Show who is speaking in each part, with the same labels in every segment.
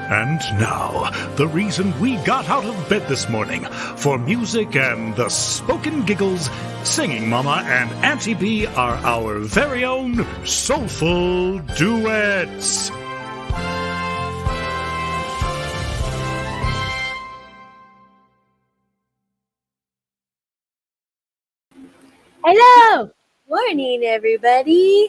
Speaker 1: And now, the reason we got out of bed this morning. For music and the spoken giggles, SingingMama and AuntieB are our very own soulful duets.
Speaker 2: Hello!
Speaker 3: Morning, everybody.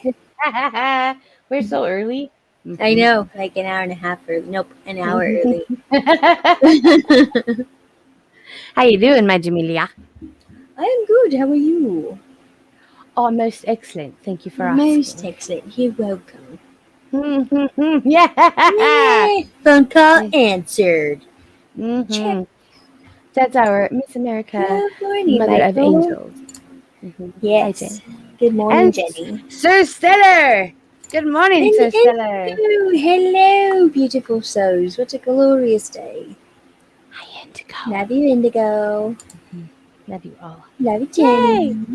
Speaker 2: We're so early.
Speaker 3: I know, like an hour and a half early. Nope, an hour early.
Speaker 2: How you doing, my Jamilia?
Speaker 3: I am good. How are you?
Speaker 2: Oh, most excellent. Thank you for asking.
Speaker 3: Most excellent. You're welcome.
Speaker 2: Yeah.
Speaker 3: Yay! Phone call answered.
Speaker 2: Mm-hmm. That's our Miss America,
Speaker 3: Good morning,
Speaker 2: Mother of
Speaker 3: Michael.
Speaker 2: Angels. Mm-hmm.
Speaker 3: Yes.
Speaker 2: Hi, Jen.
Speaker 3: Good morning,
Speaker 2: And
Speaker 3: Jenny.
Speaker 2: Sir Stellar. Good morning, Sir Stellar.
Speaker 3: Hello, beautiful souls. What a glorious day.
Speaker 2: Hi, Indigo.
Speaker 3: Love you, Indigo.
Speaker 2: Mm-hmm. Love you all.
Speaker 3: Love you, Jenny.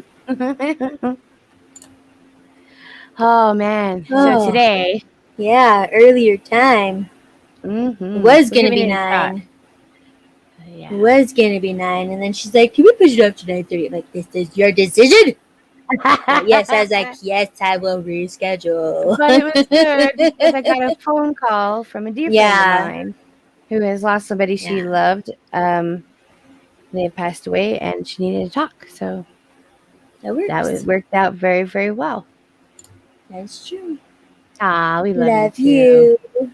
Speaker 2: Oh, man.
Speaker 3: Oh.
Speaker 2: So today.
Speaker 3: Yeah, earlier time.
Speaker 2: Mm-hmm.
Speaker 3: It was going to be 9.
Speaker 2: Yeah.
Speaker 3: It was going to be 9. And then she's like, can we push it up to 9:30? I'm like, this is your decision. Yes, I was like, yes, I will reschedule.
Speaker 2: But it was good because I got a phone call from a dear friend of mine who has lost somebody she loved. They have passed away and she needed to talk. So that worked out very, very well.
Speaker 3: That's true.
Speaker 2: We love you too.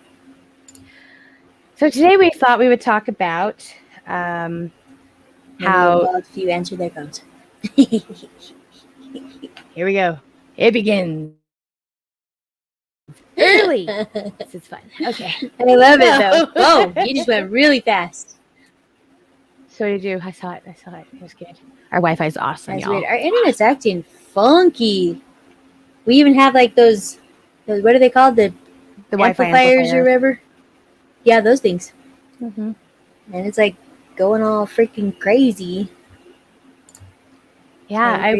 Speaker 2: So today we thought we would talk about how
Speaker 3: a few answer their phones.
Speaker 2: Here we go. It begins early. This is fun. Okay.
Speaker 3: I love it though. Whoa, you just went really fast.
Speaker 2: So you do. I saw it. It was good. Our Wi-Fi is awesome,
Speaker 3: That's
Speaker 2: y'all.
Speaker 3: weird. Our internet's acting funky. We even have like those what are they called? The
Speaker 2: Wi-Fi
Speaker 3: amplifiers or whatever. Yeah, those things.
Speaker 2: Mm-hmm.
Speaker 3: And it's like going all freaking crazy.
Speaker 2: Yeah,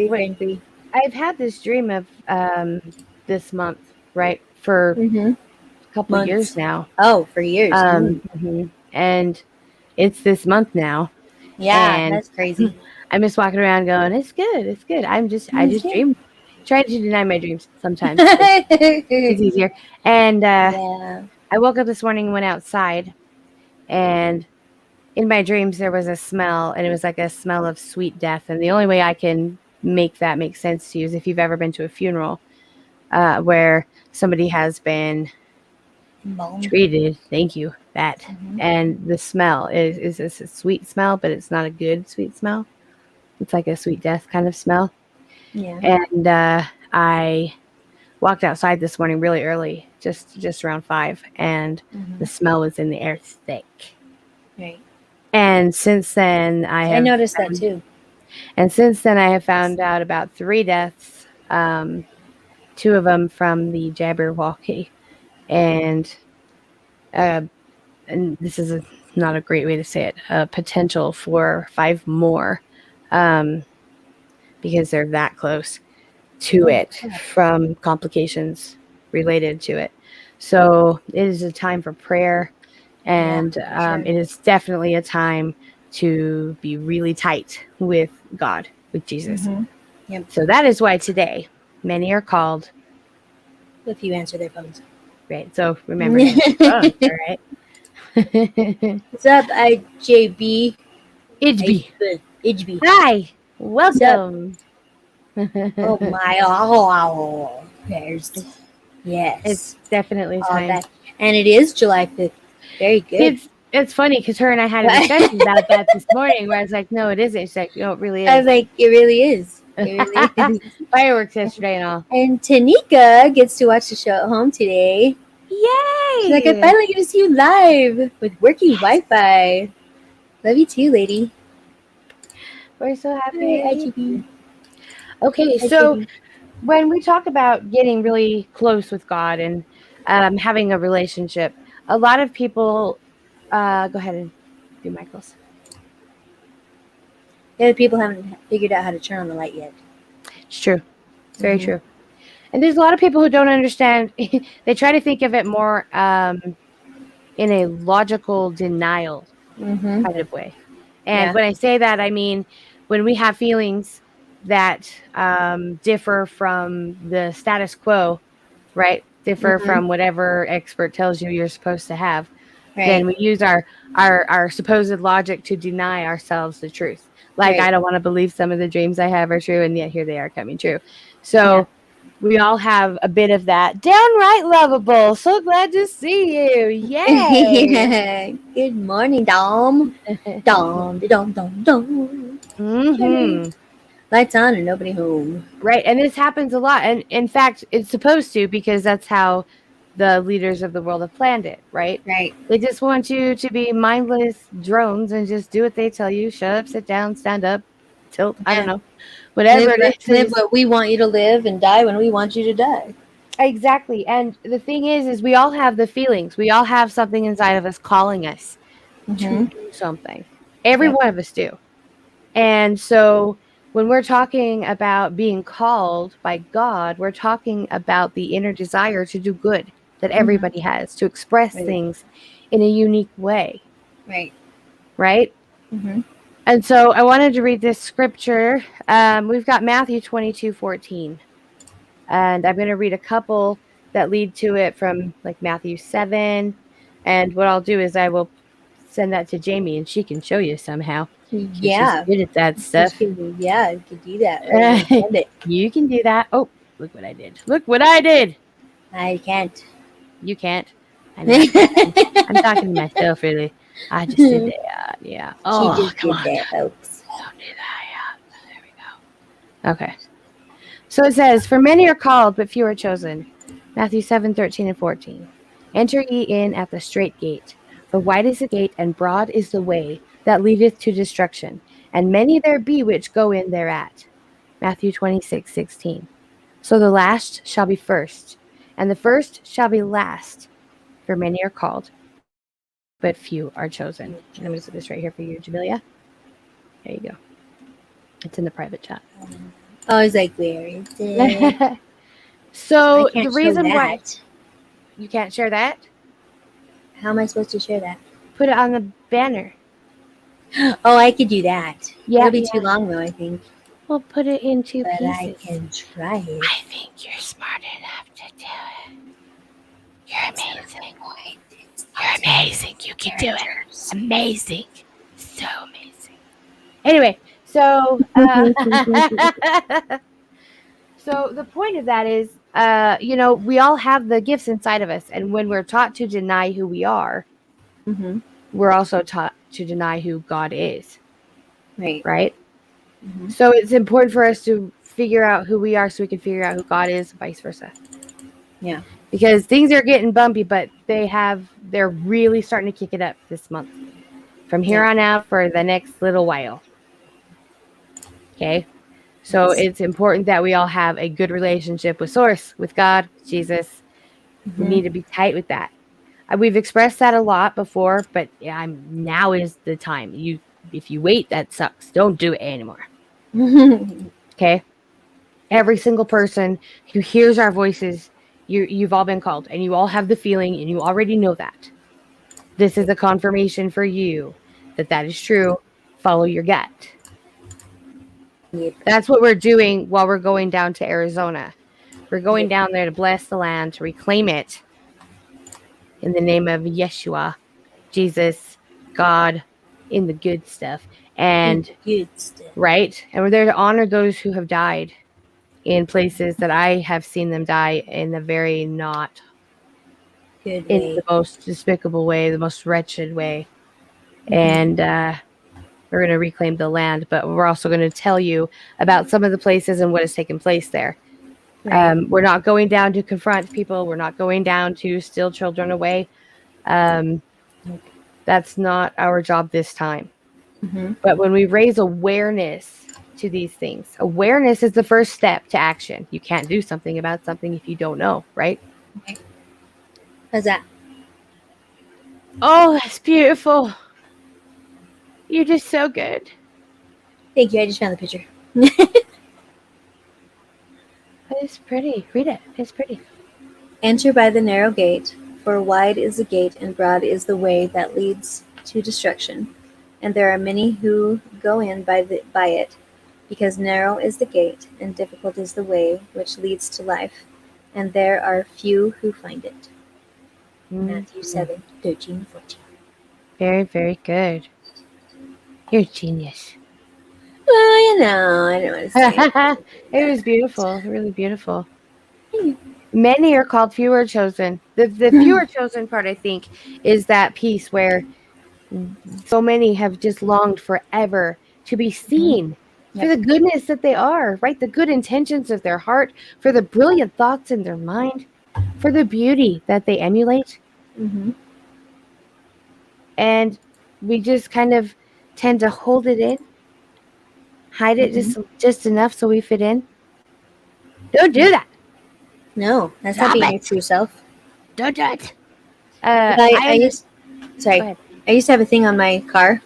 Speaker 2: I've had this dream of this month, right, for a couple of years now.
Speaker 3: Oh, for years.
Speaker 2: Mm-hmm. And it's this month now.
Speaker 3: Yeah,
Speaker 2: and
Speaker 3: that's crazy.
Speaker 2: I'm just walking around going, it's good, it's good. I just dream. Try to deny my dreams sometimes. It's easier. And I woke up this morning and went outside, and in my dreams there was a smell, and it was like a smell of sweet death. And the only way I can make that make sense to you is if you've ever been to a funeral where somebody has been treated. Thank you. That. And the smell is a sweet smell, but it's not a good sweet smell. It's like a sweet death kind of smell.
Speaker 3: Yeah.
Speaker 2: And I walked outside this morning really early, just around 5, and the smell was in the air thick.
Speaker 3: Right.
Speaker 2: And since then I
Speaker 3: noticed that too.
Speaker 2: And since then I have found out about 3 deaths, 2 of them from the Jabberwocky, and this is not a great way to say it, a potential for 5 more, because they're that close to it from complications related to it. So it is a time for prayer, and it is definitely a time to be really tight with God, with Jesus.
Speaker 3: Yep.
Speaker 2: So that is why today many are called.
Speaker 3: If you answer their phones.
Speaker 2: Right. So remember to answer phones, all right?
Speaker 3: What's up, IJB?
Speaker 2: IJB. Hi. Welcome.
Speaker 3: Oh my! Oh, there's yes.
Speaker 2: It's definitely time,
Speaker 3: and it is July 5th. Very good.
Speaker 2: It's funny because her and I had a discussion about that this morning, where I was like, "No, it isn't." She's like, "No, it really is."
Speaker 3: I was like, "It really is." It really is.
Speaker 2: Fireworks yesterday and all.
Speaker 3: And Tanika gets to watch the show at home today.
Speaker 2: Yay!
Speaker 3: She's like, I finally get to see you live with working Wi-Fi. Love you too, lady.
Speaker 2: We're so happy.
Speaker 3: IGB.
Speaker 2: Okay, so when we talk about getting really close with God and having a relationship, a lot of people go ahead and do Michael's.
Speaker 3: The other people haven't figured out how to turn on the light yet.
Speaker 2: It's true. It's very true. And there's a lot of people who don't understand. They try to think of it more in a logical denial
Speaker 3: Mm-hmm.
Speaker 2: kind of way. And
Speaker 3: Yeah.
Speaker 2: when I say that, I mean when we have feelings that differ from the status quo, right? Differ
Speaker 3: Mm-hmm.
Speaker 2: from whatever expert tells you you're supposed to have. Then
Speaker 3: Right.
Speaker 2: we use our supposed logic to deny ourselves the truth. Like,
Speaker 3: Right.
Speaker 2: I don't want to believe some of the dreams I have are true, and yet here they are coming true. So we all have a bit of that. Downright lovable. So glad to see you. Yay.
Speaker 3: Good morning, Dom. Dom, dom, dom, dom.
Speaker 2: Mm-hmm.
Speaker 3: Lights on and nobody home.
Speaker 2: Right. And this happens a lot. And in fact, it's supposed to, because that's how the leaders of the world have planned it, right?
Speaker 3: Right.
Speaker 2: They just want you to be mindless drones and just do what they tell you. Shut up, sit down, stand up, tilt. I don't know. Whatever it is.
Speaker 3: Live what we want you to live and die when we want you to die.
Speaker 2: Exactly. And the thing is we all have the feelings. We all have something inside of us calling us to do something. Every one of us do. And so when we're talking about being called by God, we're talking about the inner desire to do good that everybody has, to express things in a unique way.
Speaker 3: Right.
Speaker 2: Right?
Speaker 3: Mm-hmm.
Speaker 2: And so I wanted to read this scripture. We've got Matthew 22:14. And I'm going to read a couple that lead to it from like Matthew 7. And what I'll do is I will send that to Jamie and she can show you somehow.
Speaker 3: Yeah.
Speaker 2: She's good at that stuff.
Speaker 3: Yeah, you could do that.
Speaker 2: You can do that. Oh, look what I did. Look what I did.
Speaker 3: I can't.
Speaker 2: You can't. I know. I'm talking to myself, really. I just did that. Yeah. Oh,
Speaker 3: she just
Speaker 2: come
Speaker 3: did
Speaker 2: on.
Speaker 3: that, folks.
Speaker 2: Don't do that. Yeah. There we go. Okay. So it says, for many are called, but few are chosen. Matthew 7:13 and 14. Enter ye in at the strait gate. For wide is the gate, and broad is the way that leadeth to destruction, and many there be which go in thereat. Matthew 26:16. So the last shall be first, and the first shall be last. For many are called, but few are chosen. And I'm going to put this right here for you, Jamelia. There you go. It's in the private chat.
Speaker 3: I was like, where is it?
Speaker 2: So
Speaker 3: I can't
Speaker 2: the reason
Speaker 3: show
Speaker 2: why
Speaker 3: that.
Speaker 2: you can't share that,
Speaker 3: How am I supposed to share that?
Speaker 2: put it on the banner.
Speaker 3: Oh, I could do that.
Speaker 2: Yeah,
Speaker 3: It'll be too long though, I think.
Speaker 2: We'll put it in two
Speaker 3: But
Speaker 2: pieces.
Speaker 3: I can try it.
Speaker 2: I think you're smart enough to do it. You're amazing. You're amazing. You can do it. Amazing. So amazing. Anyway, so so the point of that is, we all have the gifts inside of us, and when we're taught to deny who we are, we're also taught to deny who God is. Right? So it's important for us to figure out who we are so we can figure out who God is, vice versa.
Speaker 3: Yeah.
Speaker 2: Because things are getting bumpy, but they're really starting to kick it up this month. From here on out for the next little while. Okay? So it's important that we all have a good relationship with Source, with God, Jesus. We need to be tight with that. We've expressed that a lot before, but now is the time. If you wait, that sucks. Don't do it anymore. Okay? Every single person who hears our voices, you've all been called, and you all have the feeling, and you already know that. This is a confirmation for you that is true. Follow your gut. That's what we're doing while we're going down to Arizona. We're going down there to bless the land, to reclaim it in the name of Yeshua, Jesus, God, in the good stuff. And right? And we're there to honor those who have died in places that I have seen them die in a very not good way. In the most despicable way, the most wretched way. And we're going to reclaim the land, but we're also going to tell you about some of the places and what has taken place there. Right. We're not going down to confront people. We're not going down to steal children away. That's not our job this time. But when we raise awareness to these things, awareness is the first step to action. You can't do something about something if you don't know, right?
Speaker 3: How's that?
Speaker 2: Oh, that's beautiful. You're just so good.
Speaker 3: Thank you. I just found the picture.
Speaker 2: It's pretty. Read it. It's pretty.
Speaker 3: Enter by the narrow gate, For wide is the gate, and broad is the way that leads to destruction, and there are many who go in by it, because narrow is the gate, and difficult is the way which leads to life, and there are few who find it. Matthew 7:13-14.
Speaker 2: Very, very good. You're a genius.
Speaker 3: Well, I don't want to say
Speaker 2: It was beautiful, really beautiful. Many are called, few are chosen. The few are chosen part, I think, is that piece where so many have just longed forever to be seen for the goodness that they are, right? The good intentions of their heart, for the brilliant thoughts in their mind, for the beauty that they emulate.
Speaker 3: Mm-hmm.
Speaker 2: And we just kind of tend to hold it in, hide it just enough so we fit in. Don't do that.
Speaker 3: No, that's
Speaker 2: Stop
Speaker 3: not being
Speaker 2: it.
Speaker 3: your true self.
Speaker 2: Don't do it.
Speaker 3: I used to have a thing on my car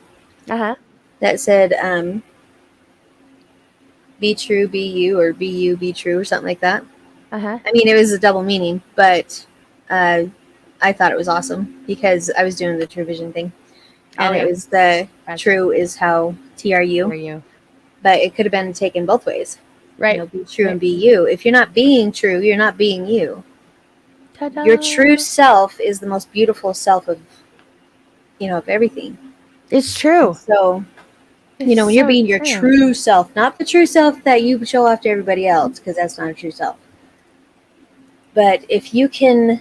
Speaker 3: that said, be true, be you, or be you, be true, or something like that. I mean, it was a double meaning, but I thought it was awesome because I was doing the True Vision thing. And it was the true is how TRU. But it could have been taken both ways.
Speaker 2: Right.
Speaker 3: Be true and be you. If you're not being true, you're not being you.
Speaker 2: Ta-da.
Speaker 3: Your true self is the most beautiful self of everything.
Speaker 2: It's true.
Speaker 3: So, when you're being your true self, not the true self that you show off to everybody else, because that's not a true self. But if you can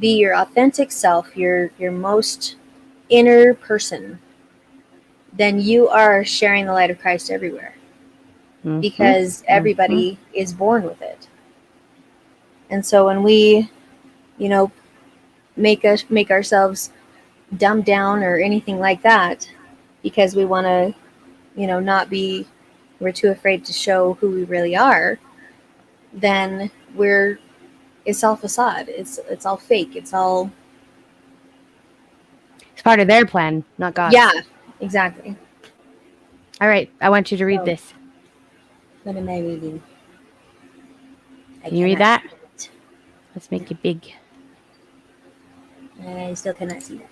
Speaker 3: be your authentic self, your most inner person, then you are sharing the light of Christ everywhere. Because everybody is born with it. And so when we, make ourselves dumb down or anything like that, because we want to, we're too afraid to show who we really are, then it's all facade. It's all fake. It's part
Speaker 2: of their plan, not God's.
Speaker 3: Yeah, exactly.
Speaker 2: All right, I want you to read this.
Speaker 3: What am I reading?
Speaker 2: Can you read that? Let's make it big.
Speaker 3: I still cannot see that.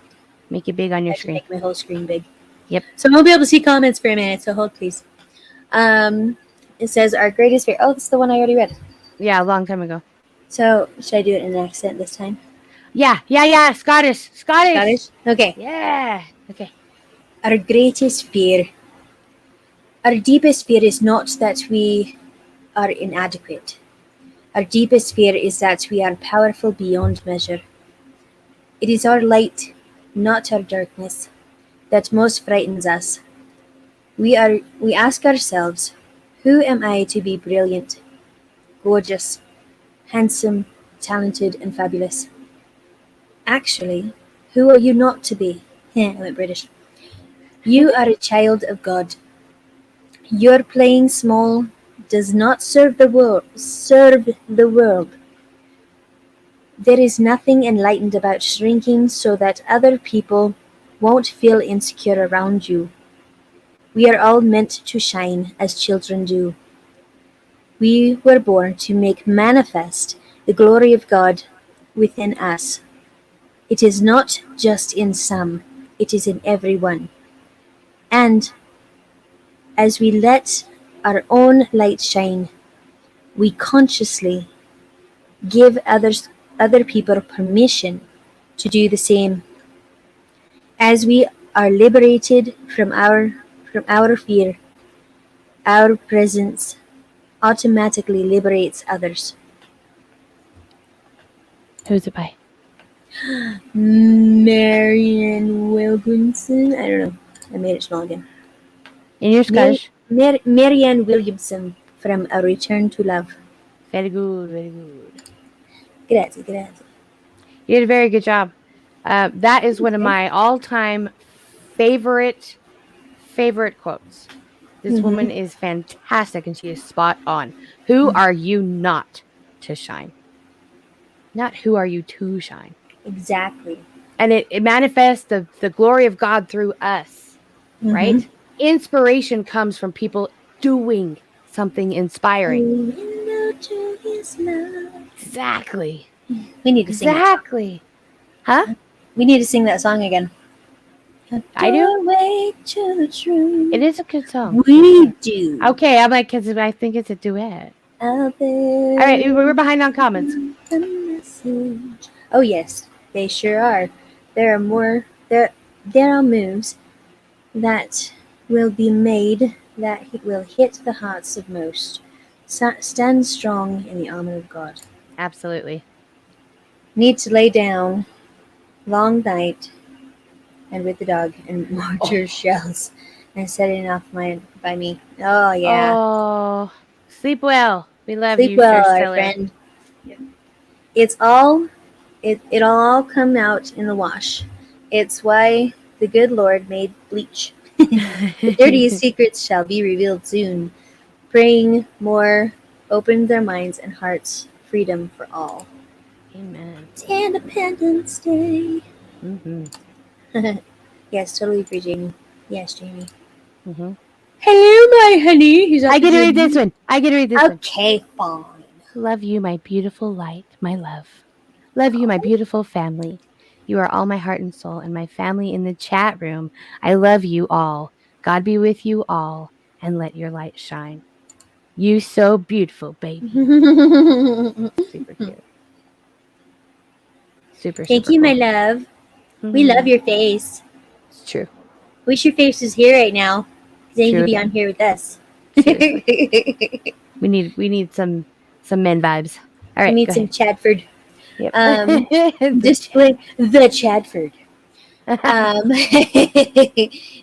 Speaker 2: Make it big on your screen.
Speaker 3: Make my whole screen big.
Speaker 2: Yep.
Speaker 3: So I won't be able to see comments for a minute, so hold please. It says our greatest fear. Oh, this is the one I already read.
Speaker 2: Yeah, a long time ago.
Speaker 3: So should I do it in an accent this time?
Speaker 2: Yeah. Scottish.
Speaker 3: Okay.
Speaker 2: Yeah. Okay.
Speaker 3: Our greatest fear. Our deepest fear is not that we are inadequate. Our deepest fear is that we are powerful beyond measure. It is our light, not our darkness, that most frightens us. We ask ourselves, who am I to be brilliant, gorgeous, handsome, talented, and fabulous? Actually, who are you not to be? I went British. You are a child of God. Your playing small does not serve the world. There is nothing enlightened about shrinking so that other people won't feel insecure around you. We are all meant to shine as children do. We were born to make manifest the glory of God within us. It is not just in some, it is in everyone. And as we let our own light shine, we consciously give other people permission to do the same. As we are liberated from our fear, our presence automatically liberates others.
Speaker 2: Who's it by?
Speaker 3: Marianne Williamson. I don't know. I made it small again.
Speaker 2: In your Scottish?
Speaker 3: Marianne Williamson from A Return to Love.
Speaker 2: Very good, very good.
Speaker 3: Grazie.
Speaker 2: You did a very good job. That is one of my all-time favorite quotes. This woman is fantastic, and she is spot on. Who are you not to shine? Not who are you to shine.
Speaker 3: Exactly.
Speaker 2: And it manifests the glory of God through us, right? Inspiration comes from people doing something inspiring. Exactly.
Speaker 3: We need to sing it.
Speaker 2: Exactly. Huh?
Speaker 3: We need to sing that song again.
Speaker 2: I do?
Speaker 3: Doorway to the truth.
Speaker 2: It is a good song.
Speaker 3: We do.
Speaker 2: Okay, I'm like, because I think it's a duet.
Speaker 3: Out there.
Speaker 2: All right, we're behind on comments.
Speaker 3: The message. Oh yes, they sure are. There are more. There are moves that will be made that will hit the hearts of most. Stand strong in the armor of God.
Speaker 2: Absolutely.
Speaker 3: Need to lay down. Long night. And with the dog and mortar shells and setting off by me. Oh yeah.
Speaker 2: Oh, sleep well. We love
Speaker 3: Sleep
Speaker 2: you,
Speaker 3: well,
Speaker 2: Sir
Speaker 3: our
Speaker 2: Stellar.
Speaker 3: friend. It'll all come out in the wash. It's why the good Lord made bleach. The dirtiest secrets shall be revealed soon. Praying more, open their minds and hearts, freedom for all.
Speaker 2: Amen.
Speaker 3: It's Independence Day.
Speaker 2: Mm-hmm.
Speaker 3: Yes, totally agree, Jamie. Yes, Jamie.
Speaker 2: Mm-hmm.
Speaker 3: Hello, my honey.
Speaker 2: I get to read this one.
Speaker 3: Okay, fine.
Speaker 2: Love you, my beautiful light, my love. Love you, my beautiful family. You are all my heart and soul, and my family in the chat room. I love you all. God be with you all, and let your light shine. You so beautiful, baby. Super cute. Super.
Speaker 3: Thank
Speaker 2: super
Speaker 3: you,
Speaker 2: cool.
Speaker 3: my love.
Speaker 2: Mm-hmm.
Speaker 3: We love your face.
Speaker 2: It's true.
Speaker 3: Wish your face was here right now. Then you could be on here with us.
Speaker 2: We need some men vibes. All right,
Speaker 3: we need
Speaker 2: go
Speaker 3: some
Speaker 2: ahead.
Speaker 3: Chadford.
Speaker 2: Yep.
Speaker 3: Display the Chadford.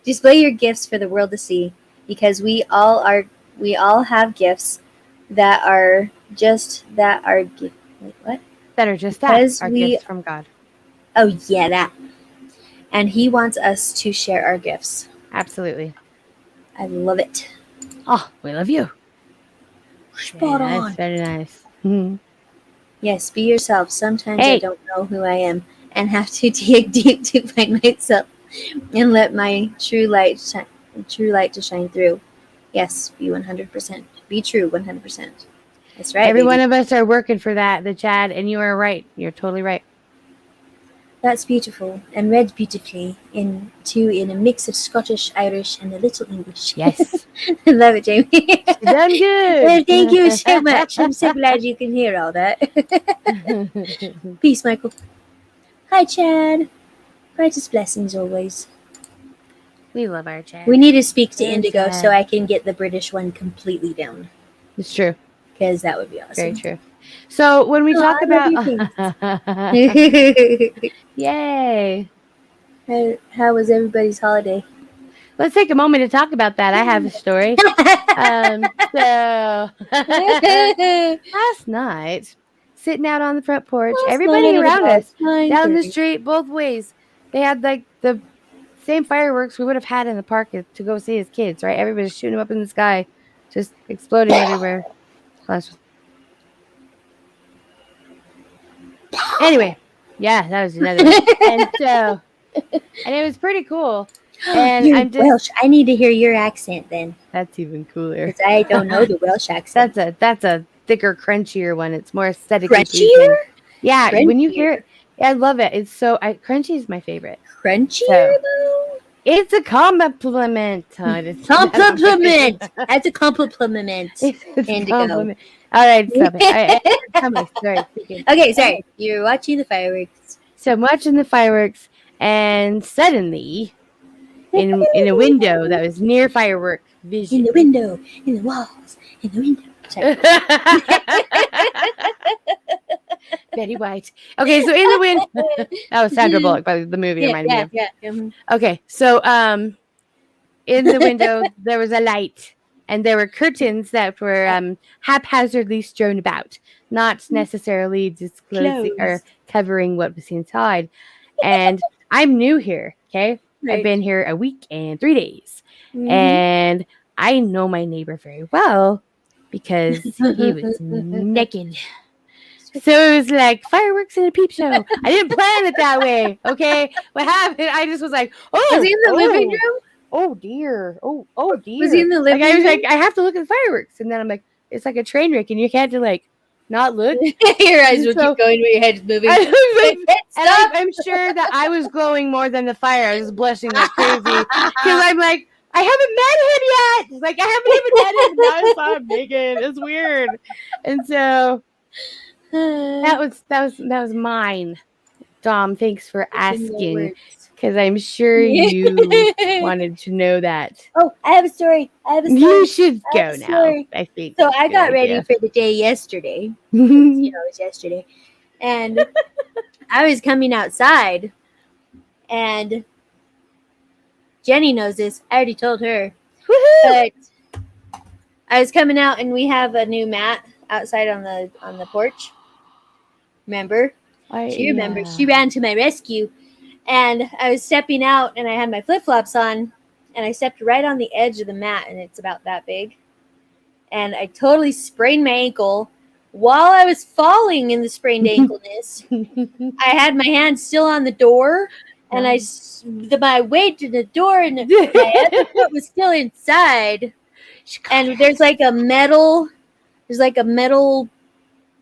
Speaker 3: Display your gifts for the world to see, because we all have gifts that are just that are wait, what?
Speaker 2: That are just
Speaker 3: Because
Speaker 2: that. Our gifts from God.
Speaker 3: Oh yeah, that. And He wants us to share our gifts.
Speaker 2: Absolutely.
Speaker 3: I love it.
Speaker 2: Oh, we love you.
Speaker 3: Spot on.
Speaker 2: That's very nice. Mm-hmm.
Speaker 3: Yes, be yourself. Sometimes I don't know who I am and have to dig deep to find myself and let my true light to shine through. Yes, be 100%. Be true 100%. That's right.
Speaker 2: Every
Speaker 3: baby.
Speaker 2: one of us are working for that, the Chad, and you are right. You're totally right.
Speaker 3: That's beautiful and read beautifully in a mix of Scottish, Irish, and a little English.
Speaker 2: Yes.
Speaker 3: I love it, Jamie.
Speaker 2: You've done good.
Speaker 3: Well, thank you so much. I'm so glad you can hear all that. Peace, Michael. Hi, Chad. Brightest blessings always.
Speaker 2: We love our Chad.
Speaker 3: We need to speak to
Speaker 2: Our
Speaker 3: Indigo
Speaker 2: Chad.
Speaker 3: so I can get the British one completely down.
Speaker 2: It's true.
Speaker 3: Because that would be awesome.
Speaker 2: Very true. So when we talk about yay.
Speaker 3: How was everybody's holiday?
Speaker 2: Let's take a moment to talk about that. I have a story. So last night, sitting out on the front porch, everybody around us, down the street, both ways, they had like the same fireworks we would have had in the park to go see as kids, right? Everybody's shooting them up in the sky, just exploding everywhere. Anyway, yeah, that was another one. And it was pretty cool. And
Speaker 3: You're
Speaker 2: I'm just
Speaker 3: Welsh. I need to hear your accent then.
Speaker 2: That's even cooler.
Speaker 3: Because I don't know the Welsh accent.
Speaker 2: That's a thicker, crunchier one. It's more aesthetically
Speaker 3: Crunchier?
Speaker 2: pleasing. Yeah,
Speaker 3: Crunchier.
Speaker 2: when you hear it, I love it. It's so crunchy is my favorite.
Speaker 3: Crunchier though?
Speaker 2: It's a compliment.
Speaker 3: Compliment. That's a compliment.
Speaker 2: It's a
Speaker 3: Indigo.
Speaker 2: compliment. All right, stop it.
Speaker 3: Okay, sorry. You're watching the fireworks.
Speaker 2: So I'm watching the fireworks, and suddenly, in a window that was near firework vision.
Speaker 3: In the window, in the walls, in the window. Sorry.
Speaker 2: Betty White. Okay, so in the wind, that was Sandra Bullock, by the movie reminded me of.
Speaker 3: Yeah.
Speaker 2: Okay, so in the window there was a light, and there were curtains that were haphazardly strewn about, not necessarily disclosing or covering what was inside. And I'm new here. Okay, right. I've been here a week and 3 days, and I know my neighbor very well because he was naked. So it was like fireworks and a peep show. I didn't plan it that way. Okay, what happened? I just was like, "Oh,
Speaker 3: was he in the living room?
Speaker 2: Oh dear! Oh dear!"
Speaker 3: Was he in the living room?
Speaker 2: I was like, "I have to look at the fireworks," and then I'm like, "It's like a train wreck, and you can't do like not look.
Speaker 3: Your eyes will
Speaker 2: So-
Speaker 3: keep going, but your head's moving.
Speaker 2: I'm sure that I was glowing more than the fire. I was blushing like crazy because I'm like, I haven't met him yet. Like I haven't even met him. Now I saw him naked. It's weird. And so that was mine. Dom, thanks for asking because I'm sure you wanted to know that.
Speaker 3: Oh, I have a story.
Speaker 2: You should
Speaker 3: I have
Speaker 2: go
Speaker 3: a
Speaker 2: now.
Speaker 3: story.
Speaker 2: I think.
Speaker 3: So
Speaker 2: that's a
Speaker 3: I
Speaker 2: good
Speaker 3: got ready
Speaker 2: idea.
Speaker 3: for the day yesterday. It was yesterday. And I was coming outside. And Jenny knows this. I already told her.
Speaker 2: Woohoo!
Speaker 3: But I was coming out and we have a new mat outside on the porch. Remember? She remembered. She ran to my rescue. And I was stepping out and I had my flip-flops on. And I stepped right on the edge of the mat. And it's about that big. And I totally sprained my ankle. While I was falling in the sprained ankleness, I had my hand still on the door. And my weight to the door and my other foot was still inside. And there's like a metal,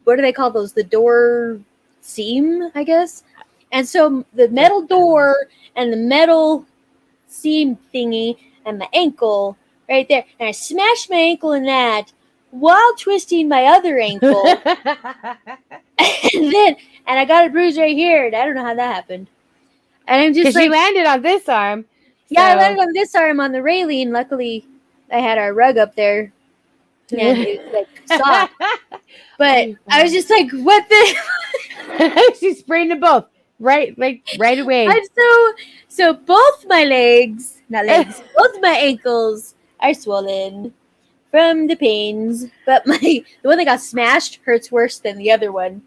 Speaker 3: what do they call those? The door seam, I guess. And so the metal door and the metal seam thingy and my ankle right there. And I smashed my ankle in that while twisting my other ankle. and I got a bruise right here. And I don't know how that happened. And I'm just
Speaker 2: because you landed on this arm.
Speaker 3: Yeah, I landed on this arm on the railing. Luckily, I had our rug up there. And it was like soft. But I was just like, what the?
Speaker 2: She sprained them both. Right away.
Speaker 3: I'm so both my both my ankles are swollen from the pains. But the one that got smashed hurts worse than the other one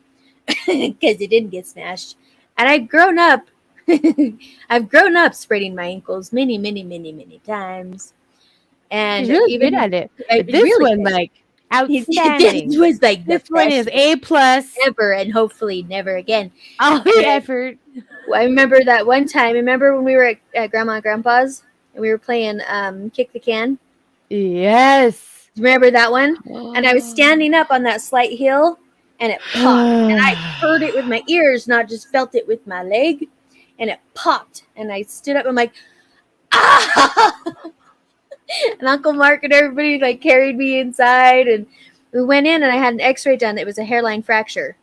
Speaker 3: because it didn't get smashed. And I've grown up spraining my ankles many, many, many, many times. And
Speaker 2: She's really
Speaker 3: even
Speaker 2: good at it.
Speaker 3: I
Speaker 2: But this
Speaker 3: really
Speaker 2: one,
Speaker 3: did.
Speaker 2: like, outstanding.
Speaker 3: This was like the
Speaker 2: This one is
Speaker 3: best
Speaker 2: A+
Speaker 3: ever, and hopefully never again.
Speaker 2: all the effort.
Speaker 3: I remember that one time. Remember when we were at Grandma and Grandpa's and we were playing Kick the Can?
Speaker 2: Yes.
Speaker 3: Remember that one? And I was standing up on that slight hill, and it popped. And I heard it with my ears, not just felt it with my leg. And it popped. And I stood up. I'm like, ah! And Uncle Mark and everybody like carried me inside. And we went in, and I had an x-ray done. It was a hairline fracture.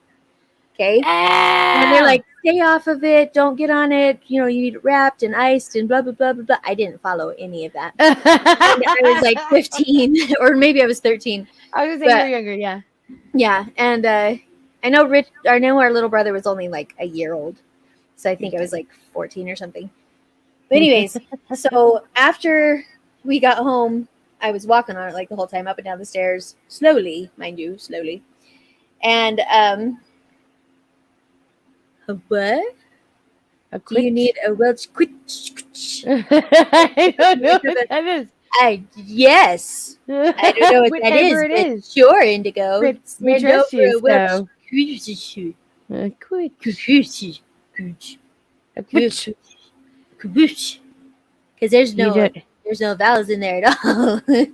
Speaker 3: Okay? And they're like, stay off of it. Don't get on it. You need it wrapped and iced and blah, blah, blah, blah, blah. I didn't follow any of that. I was like 15 or maybe I was 13.
Speaker 2: I was going to say you were younger, yeah.
Speaker 3: Yeah. And I know our little brother was only like a year old. So I think I was like 14 or something. But anyways, so after we got home, I was walking on it like the whole time up and down the stairs. Slowly, mind you, slowly. And what? Do you need a Welsh quitch?
Speaker 2: I don't know what that is.
Speaker 3: Yes. I don't know what that is.
Speaker 2: Whatever it is.
Speaker 3: Sure, Indigo.
Speaker 2: We trust you, so.
Speaker 3: Because there's no vowels in there at all.
Speaker 2: I know,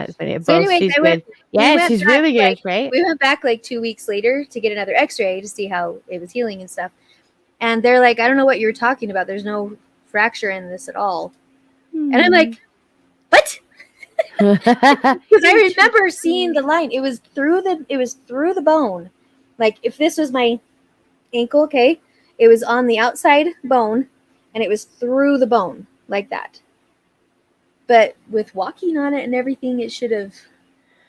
Speaker 2: it's funny.
Speaker 3: So anyways,
Speaker 2: she's good. Yeah, she's really good, right?
Speaker 3: We went back like 2 weeks later to get another x-ray to see how it was healing and stuff. And they're like, I don't know what you're talking about. There's no fracture in this at all. And I'm like, what? Because I remember seeing the line. It was through the bone. Like if this was my ankle, okay, it was on the outside bone and it was through the bone like that. But with walking on it and everything, it should have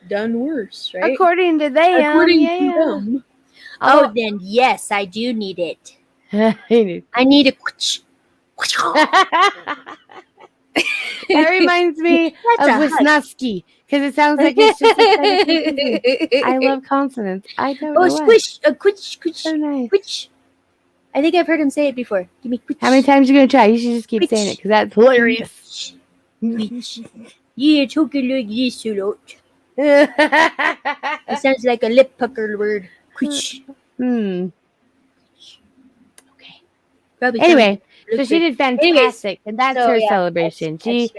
Speaker 3: done worse, right?
Speaker 2: According to them.
Speaker 3: According to them. Oh, then yes, I do need it. I need a
Speaker 2: That reminds me of Wisniewski because it sounds like it's just I love consonants. I don't know.
Speaker 3: Squish, quish.
Speaker 2: So nice.
Speaker 3: Quish. I think I've heard him say it before. Give me quish.
Speaker 2: How many times are you gonna try? You should just keep saying it because that's hilarious.
Speaker 3: Yeah, talking like this a lot. It sounds like a lip pucker word. Quish. Okay.
Speaker 2: Anyway, so she did fantastic, and that's her celebration. She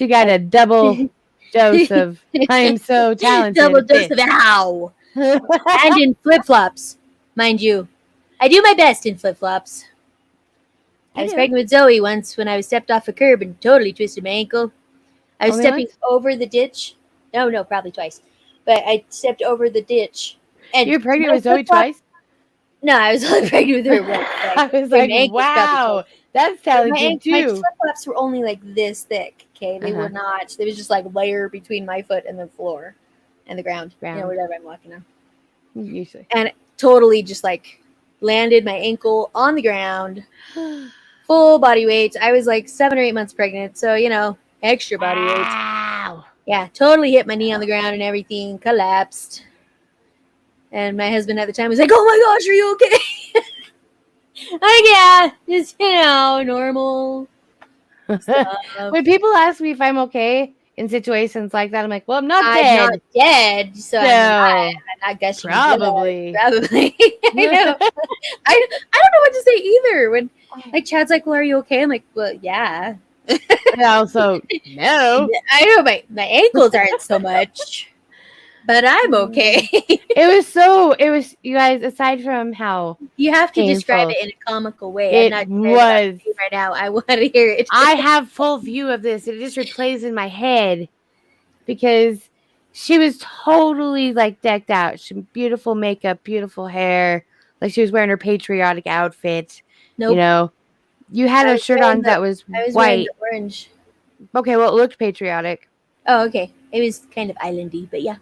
Speaker 2: got a double dose of I am so talented.
Speaker 3: Double dose of how. And in flip-flops, mind you. I do my best in flip-flops. I was pregnant with Zoe once when I was stepped off a curb and totally twisted my ankle. I was stepping over the ditch. No, probably twice. But I stepped over the ditch. And
Speaker 2: you were pregnant with Zoe twice?
Speaker 3: No, I was only pregnant with her once.
Speaker 2: I was like, wow, that's talented too.
Speaker 3: My flip-flops were only like this thick, okay? They were not. They was just like layer between my foot and the floor and the ground. You know, whatever I'm walking on.
Speaker 2: Usually.
Speaker 3: And totally just like landed my ankle on the ground. Full body weight. I was like 7 or 8 months pregnant, so extra body weight.
Speaker 2: Wow.
Speaker 3: Yeah, totally hit my knee on the ground and everything, collapsed. And my husband at the time was like, "Oh my gosh, are you okay?" Like, yeah, just normal stuff.
Speaker 2: When people ask me if I'm okay in situations like that, I'm like, "Well, I'm not
Speaker 3: I'm not dead, so I'm not gushing.
Speaker 2: Probably.
Speaker 3: I know. I don't know what to say either. When like Chad's like, "Well, are you okay?" I'm like, "Well, yeah."
Speaker 2: And also, no.
Speaker 3: I know my ankles aren't so much, but I'm okay.
Speaker 2: It was you guys. Aside from how
Speaker 3: you have to
Speaker 2: painful,
Speaker 3: describe it in a comical way.
Speaker 2: It was
Speaker 3: right now. I want to hear it.
Speaker 2: I have full view of this. It just replays in my head because she was totally like decked out. She beautiful makeup, beautiful hair. Like she was wearing her patriotic outfit.
Speaker 3: Nope.
Speaker 2: You had a shirt on that was white.
Speaker 3: Orange.
Speaker 2: Okay, well, it looked patriotic.
Speaker 3: Oh, okay. It was kind of islandy, but yeah.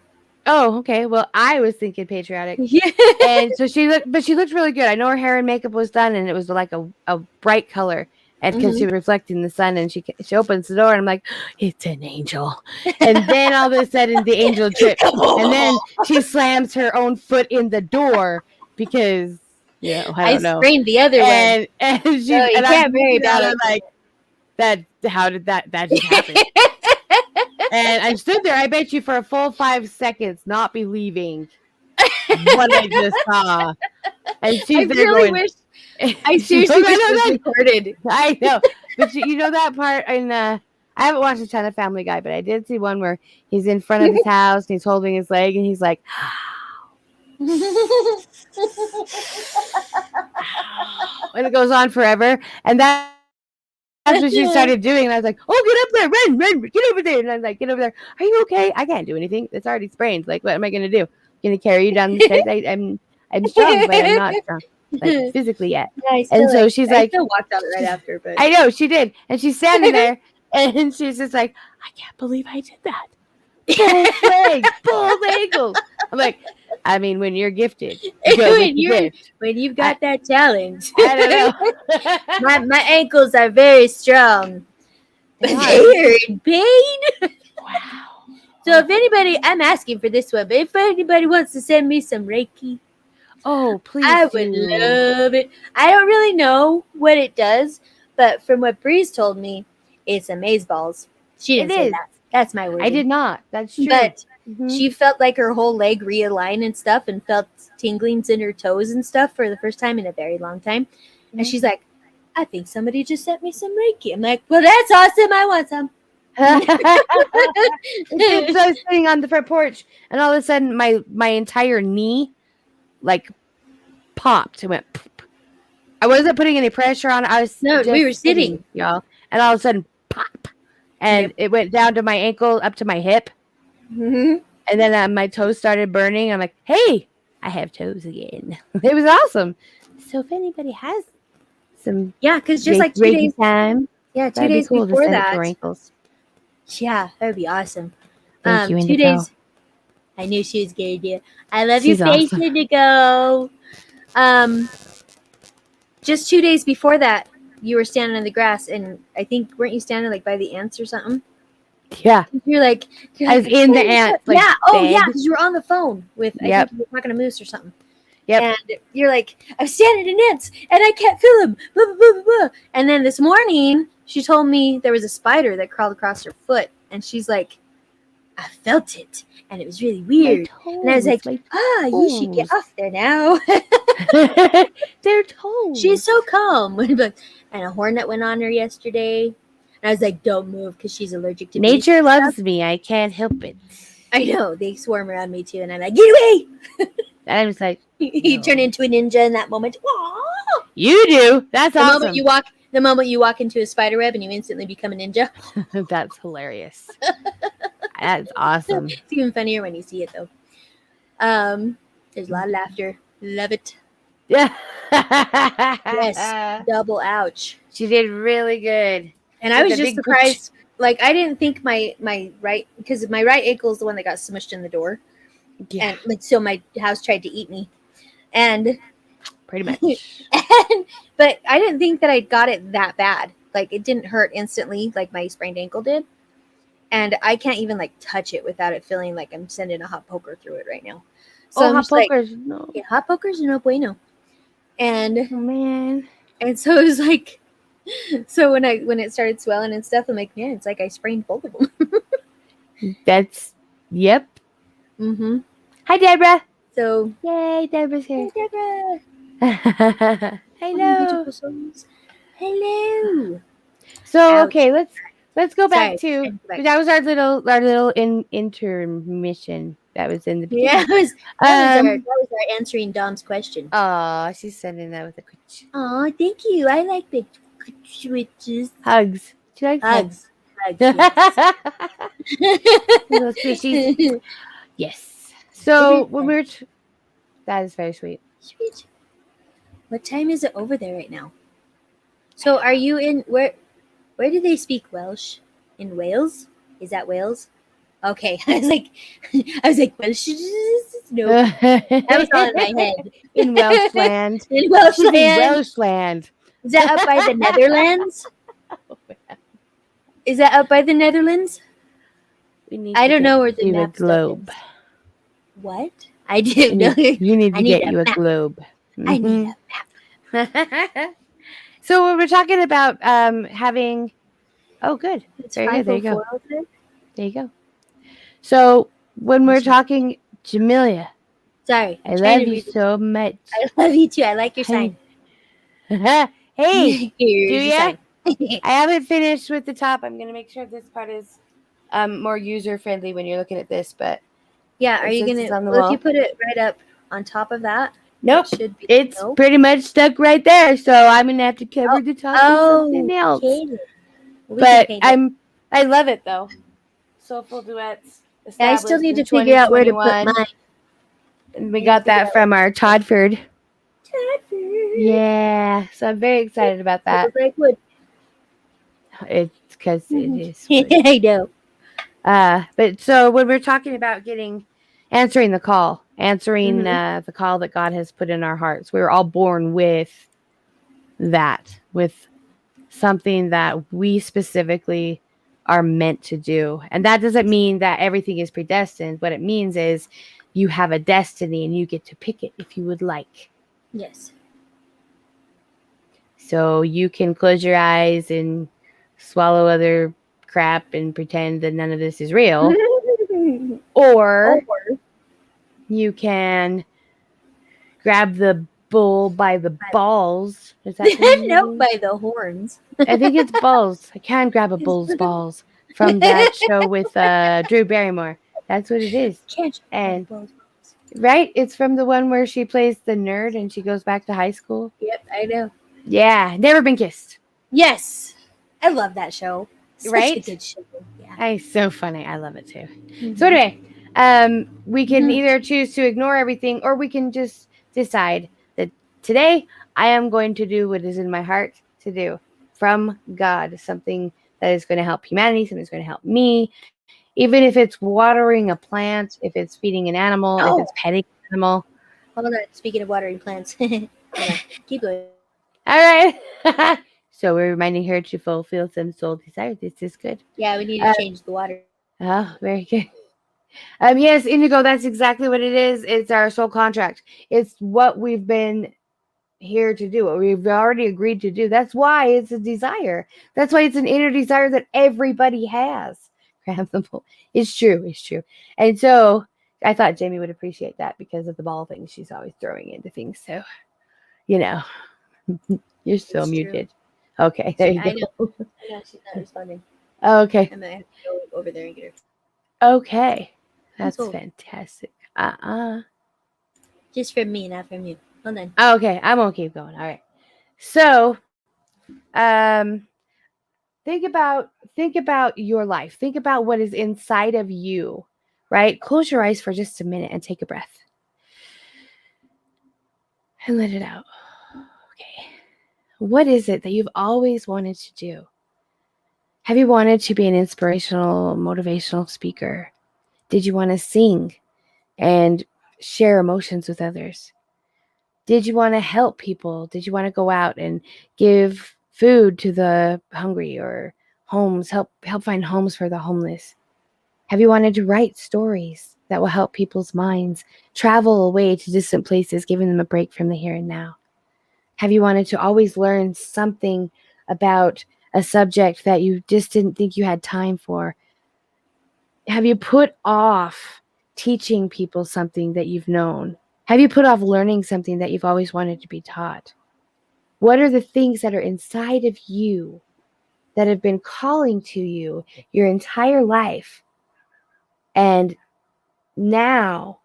Speaker 2: Oh, okay. Well, I was thinking patriotic.
Speaker 3: Yeah.
Speaker 2: And so she looked really good. I know her hair and makeup was done, and it was like a bright color. And because she was reflecting the sun, and she opens the door, and I'm like, it's an angel. And then all of a sudden, the angel trips, and then she slams her own foot in the door because I don't know.
Speaker 3: I sprained the other one.
Speaker 2: And she and I'm very bad. I'm like, that. How did that just happen? And I stood there. I bet you for a full 5 seconds, not believing what I just saw. And she's there
Speaker 3: really
Speaker 2: going.
Speaker 3: Wish I seriously wish it was recorded.
Speaker 2: I know, but you know that part in. I haven't watched a ton of Family Guy, but I did see one where he's in front of his house and he's holding his leg and he's like, and it goes on forever, and that's what she started doing. And I was like, "Oh, get up there, run, get over there!" And I was like, "Get over there. Are you okay? I can't do anything. It's already sprained. Like, what am I gonna do? Gonna carry you down the stairs? I'm strong, but I'm not strong." Like physically yet. Yeah, and so she's like,
Speaker 3: I still walked out right after, but
Speaker 2: I know she did, and she's standing there, and she's just like, I can't believe I did that. Both legs, both ankles. I'm like, I mean, when you're gifted,
Speaker 3: when you've got that talent,
Speaker 2: I don't know.
Speaker 3: my ankles are very strong, but they are in pain.
Speaker 2: Wow.
Speaker 3: So if anybody, I'm asking for this one, but if anybody wants to send me some Reiki.
Speaker 2: Oh, please!
Speaker 3: I would love it. I don't really know what it does, but from what Breeze told me, it's amazeballs. She didn't say that. That's my word.
Speaker 2: I did not. That's true.
Speaker 3: But she felt like her whole leg realign and stuff, and felt tinglings in her toes and stuff for the first time in a very long time. And she's like, "I think somebody just sent me some Reiki." I'm like, "Well, that's awesome. I want some."
Speaker 2: So I was sitting on the front porch, and all of a sudden, my entire knee, like, popped. It went. Poop. I wasn't putting any pressure on it.
Speaker 3: We were sitting,
Speaker 2: y'all, and all of a sudden, pop, and it went down to my ankle, up to my hip, and then my toes started burning. I'm like, "Hey, I have toes again." It was awesome. So if anybody has some,
Speaker 3: because just like 2 days
Speaker 2: time,
Speaker 3: 2 days
Speaker 2: cool
Speaker 3: before
Speaker 2: to send
Speaker 3: that,
Speaker 2: it for ankles.
Speaker 3: Yeah, that would be awesome.
Speaker 2: Thank you,
Speaker 3: 2 days. I knew she was going to do it. I love
Speaker 2: She's
Speaker 3: your face,
Speaker 2: awesome.
Speaker 3: Indigo. Just 2 days before that, you were standing in the grass, and I think, weren't you standing like by the ants or something?
Speaker 2: Yeah.
Speaker 3: You're like
Speaker 2: I was in the ants. Like,
Speaker 3: yeah. Oh, yeah. Because you were on the phone with, I think you were talking to Moose or something.
Speaker 2: Yep.
Speaker 3: And you're like, I'm standing in ants, and I can't feel them. Blah, blah, blah, blah, blah. And then this morning, she told me there was a spider that crawled across her foot, and she's like, I felt it, and it was really weird. And I was like, you should get off there now.
Speaker 2: They're toes.
Speaker 3: She's so calm. And a hornet went on her yesterday. And I was like, don't move, because she's allergic to
Speaker 2: nature loves me. I can't help it.
Speaker 3: I know. They swarm around me too, and I'm like, get away!
Speaker 2: And I'm just like,
Speaker 3: You turn into a ninja in that moment. Aww.
Speaker 2: you do. That's awesome.
Speaker 3: The moment you walk into a spider web and you instantly become a ninja.
Speaker 2: That's hilarious. That's awesome.
Speaker 3: It's even funnier when you see it though. There's a lot of laughter. Love it.
Speaker 2: Yeah.
Speaker 3: Yes. Double ouch.
Speaker 2: She did really good.
Speaker 3: And I was just surprised. Like I didn't think my right, because my right ankle is the one that got smushed in the door.
Speaker 2: Yeah.
Speaker 3: And like so my house tried to eat me. And
Speaker 2: pretty much.
Speaker 3: But I didn't think that I got it that bad. Like it didn't hurt instantly like my sprained ankle did. And I can't even like touch it without it feeling like I'm sending a hot poker through it right now. So
Speaker 2: hot pokers, no.
Speaker 3: Yeah, hot pokers are no bueno. And
Speaker 2: oh man.
Speaker 3: And so it was like, so when it started swelling and stuff, I'm like, man, it's like I sprained both of them.
Speaker 2: That's yep.
Speaker 3: Mm-hmm.
Speaker 2: Hi, Deborah.
Speaker 3: So
Speaker 2: yay, Deborah's here.
Speaker 3: Hey, Deborah.
Speaker 2: Hello.
Speaker 3: Hello.
Speaker 2: So
Speaker 3: Ouch.
Speaker 2: okay, let's go back
Speaker 3: Sorry.
Speaker 2: to that was our little intermission that was in the beginning.
Speaker 3: Yeah, that was our answering Dom's question.
Speaker 2: Oh, she's sending that with a quick
Speaker 3: Oh, thank you. I like the switches.
Speaker 2: hugs. She likes
Speaker 3: Hugs.
Speaker 2: Yes. Little squishies. Yes. So when we were, that is very sweet.
Speaker 3: Sweet. What time is it over there right now? So are you in where do they speak Welsh? In Wales? Is that Wales? Okay. I was like Welsh. No. That was all in my head.
Speaker 2: In Welshland.
Speaker 3: In Welshland.
Speaker 2: Welshland.
Speaker 3: Is that up by the Netherlands? Is that up by the Netherlands? I don't know where the map
Speaker 2: globe.
Speaker 3: Is. What? I do know.
Speaker 2: You need to get you a globe. Mm-hmm.
Speaker 3: I need a
Speaker 2: map. So when we're talking about having, oh, good. Very good. There you go. There you go. So when we're talking, Jamelia.
Speaker 3: Sorry.
Speaker 2: I love you so much.
Speaker 3: I love you too. I like your sign.
Speaker 2: Hey, do
Speaker 3: ya?
Speaker 2: I haven't finished with the top. I'm going to make sure this part is more user-friendly when you're looking at this, but
Speaker 3: yeah, are you going to, if you put it right up on top of that?
Speaker 2: Nope, it's pretty much stuck right there, so I'm going to have to cover the top with something else. But I love it, though. Soulful Duets.
Speaker 3: Yeah, I still need to figure out where to put mine.
Speaker 2: And we got that from our Toddford. Yeah, so I'm very excited about that. It's because it is.
Speaker 3: I know.
Speaker 2: But so when we're talking about answering the call the call that God has put in our hearts, we were all born with that, with something that we specifically are meant to do. And that doesn't mean that everything is predestined. What it means is you have a destiny and you get to pick it if you would like.
Speaker 3: Yes.
Speaker 2: So you can close your eyes and swallow other crap and pretend that none of this is real. or you can grab the bull by the balls. Is that
Speaker 3: no, by the horns.
Speaker 2: I think it's balls. I can grab a bull's balls from that show with Drew Barrymore. That's what it is. And right? It's from the one where she plays the nerd and she goes back to high school.
Speaker 3: Yep, I know.
Speaker 2: Yeah, Never Been Kissed.
Speaker 3: Yes. I love that show.
Speaker 2: Right?
Speaker 3: Such a good show. Yeah.
Speaker 2: It's so funny. I love it too. Mm-hmm. So anyway, we can either choose to ignore everything or we can just decide that today I am going to do what is in my heart to do from God, something that is going to help humanity, something that's going to help me. Even if it's watering a plant, if it's feeding an animal, if it's petting an animal.
Speaker 3: Hold on. Speaking of watering plants. Keep going.
Speaker 2: All right. So we're reminding her to fulfill some soul desires. This is good.
Speaker 3: Yeah, we need to change the water.
Speaker 2: Oh, very good. Yes, Indigo, that's exactly what it is. It's our soul contract. It's what we've been here to do, what we've already agreed to do. That's why it's a desire. That's why it's an inner desire that everybody has. Grab the ball. It's true. It's true. And so I thought Jamie would appreciate that because of the ball thing she's always throwing into things. So, you're still muted. True. Okay, there you go.
Speaker 3: I know she's not responding.
Speaker 2: Okay.
Speaker 3: I'm going to have to go over there and get her.
Speaker 2: Okay. That's
Speaker 3: old?
Speaker 2: fantastic.
Speaker 3: Just from me, not from you. Hold on.
Speaker 2: Okay, I won't keep going. All right. So, think about your life. Think about what is inside of you, right? Close your eyes for just a minute and take a breath. And let it out. Okay. What is it that you've always wanted to do? Have you wanted to be an inspirational, motivational speaker? Did you want to sing and share emotions with others? Did you want to help people? Did you want to go out and give food to the hungry or homes, help find homes for the homeless? Have you wanted to write stories that will help people's minds travel away to distant places, giving them a break from the here and now? Have you wanted to always learn something about a subject that you just didn't think you had time for? Have you put off teaching people something that you've known? Have you put off learning something that you've always wanted to be taught? What are the things that are inside of you that have been calling to you your entire life and now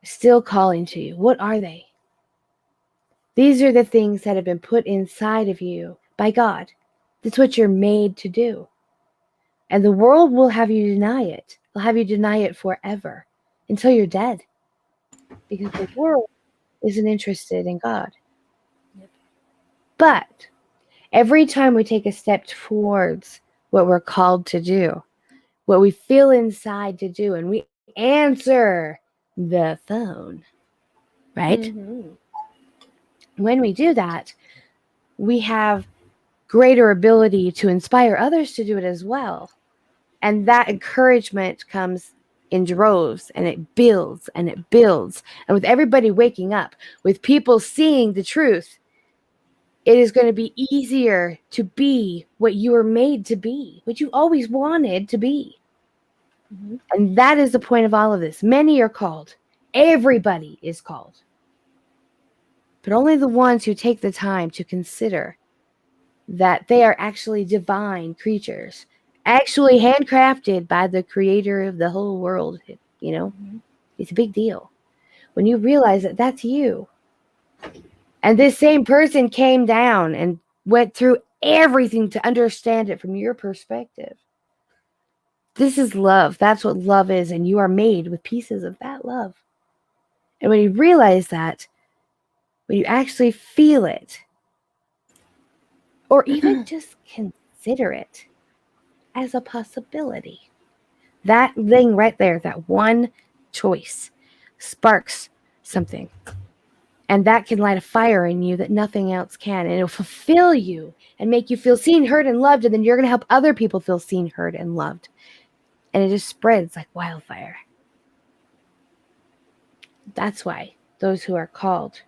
Speaker 2: still calling to you? What are they? These are the things that have been put inside of you by God. That's what you're made to do. And the world will have you deny it. They'll have you deny it forever until you're dead. Because the world isn't interested in God.
Speaker 3: Yep.
Speaker 2: But every time we take a step towards what we're called to do, what we feel inside to do, and we answer the phone, right?
Speaker 3: Mm-hmm.
Speaker 2: When we do that, we have greater ability to inspire others to do it as well. And that encouragement comes in droves, and it builds and it builds. And with everybody waking up, with people seeing the truth, it is going to be easier to be what you were made to be, what you always wanted to be.
Speaker 3: Mm-hmm.
Speaker 2: And that is the point of all of this. Many are called. Everybody is called. But only the ones who take the time to consider that they are actually divine creatures, actually handcrafted by the creator of the whole world.
Speaker 3: Mm-hmm.
Speaker 2: It's a big deal when you realize that that's you. And this same person came down and went through everything to understand it from your perspective. This is love. That's what love is. And you are made with pieces of that love. And when you realize that, when you actually feel it, or even just consider it as a possibility, that thing right there, that one choice, sparks something. And that can light a fire in you that nothing else can. And it'll fulfill you and make you feel seen, heard, and loved. And then you're going to help other people feel seen, heard, and loved. And it just spreads like wildfire. That's why those who are called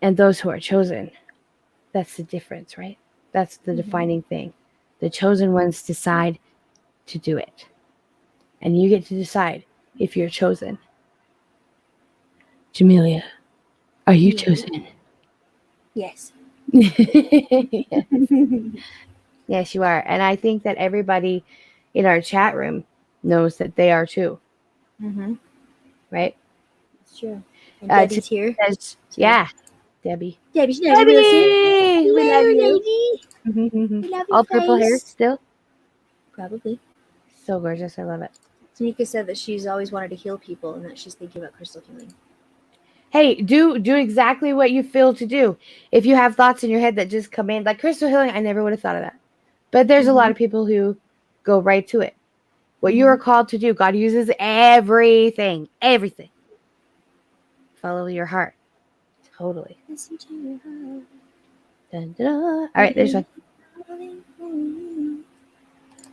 Speaker 2: and those who are chosen, that's the difference, right? That's the defining thing. The chosen ones decide to do it. And you get to decide if you're chosen. Jamelia, are you chosen?
Speaker 3: Yes.
Speaker 2: Yes. Yes, you are. And I think that everybody in our chat room knows that they are too.
Speaker 3: Mm-hmm.
Speaker 2: Right?
Speaker 3: It's true. And Debbie's here.
Speaker 2: Yeah, Debbie.
Speaker 3: Debbie's
Speaker 2: Debbie! We love you.
Speaker 3: lady. We love your
Speaker 2: All purple hair
Speaker 3: face.
Speaker 2: still?
Speaker 3: Probably.
Speaker 2: So gorgeous. I love it.
Speaker 3: Tanika said that she's always wanted to heal people and that she's thinking about crystal healing.
Speaker 2: Hey, do exactly what you feel to do. If you have thoughts in your head that just come in, like crystal healing, I never would have thought of that. But there's a lot of people who go right to it. What you are called to do, God uses everything. Everything. Follow your heart. Totally.
Speaker 3: Listen to your heart.
Speaker 2: Dun, dun, dun. All right, there's one.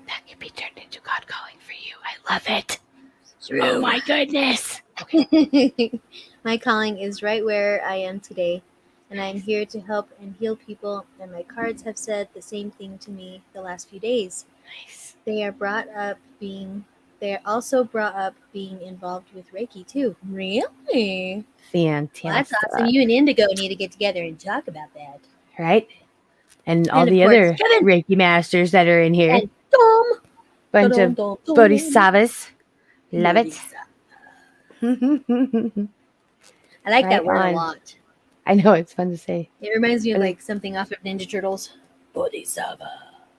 Speaker 2: That can be turned into God calling for you. I love it.
Speaker 3: True.
Speaker 2: Oh my goodness.
Speaker 3: My calling is right where I am today, and I am here to help and heal people, and my cards have said the same thing to me the last few days.
Speaker 2: Nice.
Speaker 3: They are also brought up being involved with Reiki too. Really?
Speaker 2: Fantastic.
Speaker 3: Well, that's awesome. You and Indigo need to get together and talk about that.
Speaker 2: Right? And all
Speaker 3: of
Speaker 2: the
Speaker 3: course,
Speaker 2: other
Speaker 3: Kevin.
Speaker 2: Reiki masters that are in here.
Speaker 3: And Tom.
Speaker 2: Bunch of bodhisattvas. Love it.
Speaker 3: I like that
Speaker 2: Right
Speaker 3: word
Speaker 2: on.
Speaker 3: a lot.
Speaker 2: I know, it's fun to say.
Speaker 3: It reminds me of like something off of Ninja Turtles. Bodhisattva.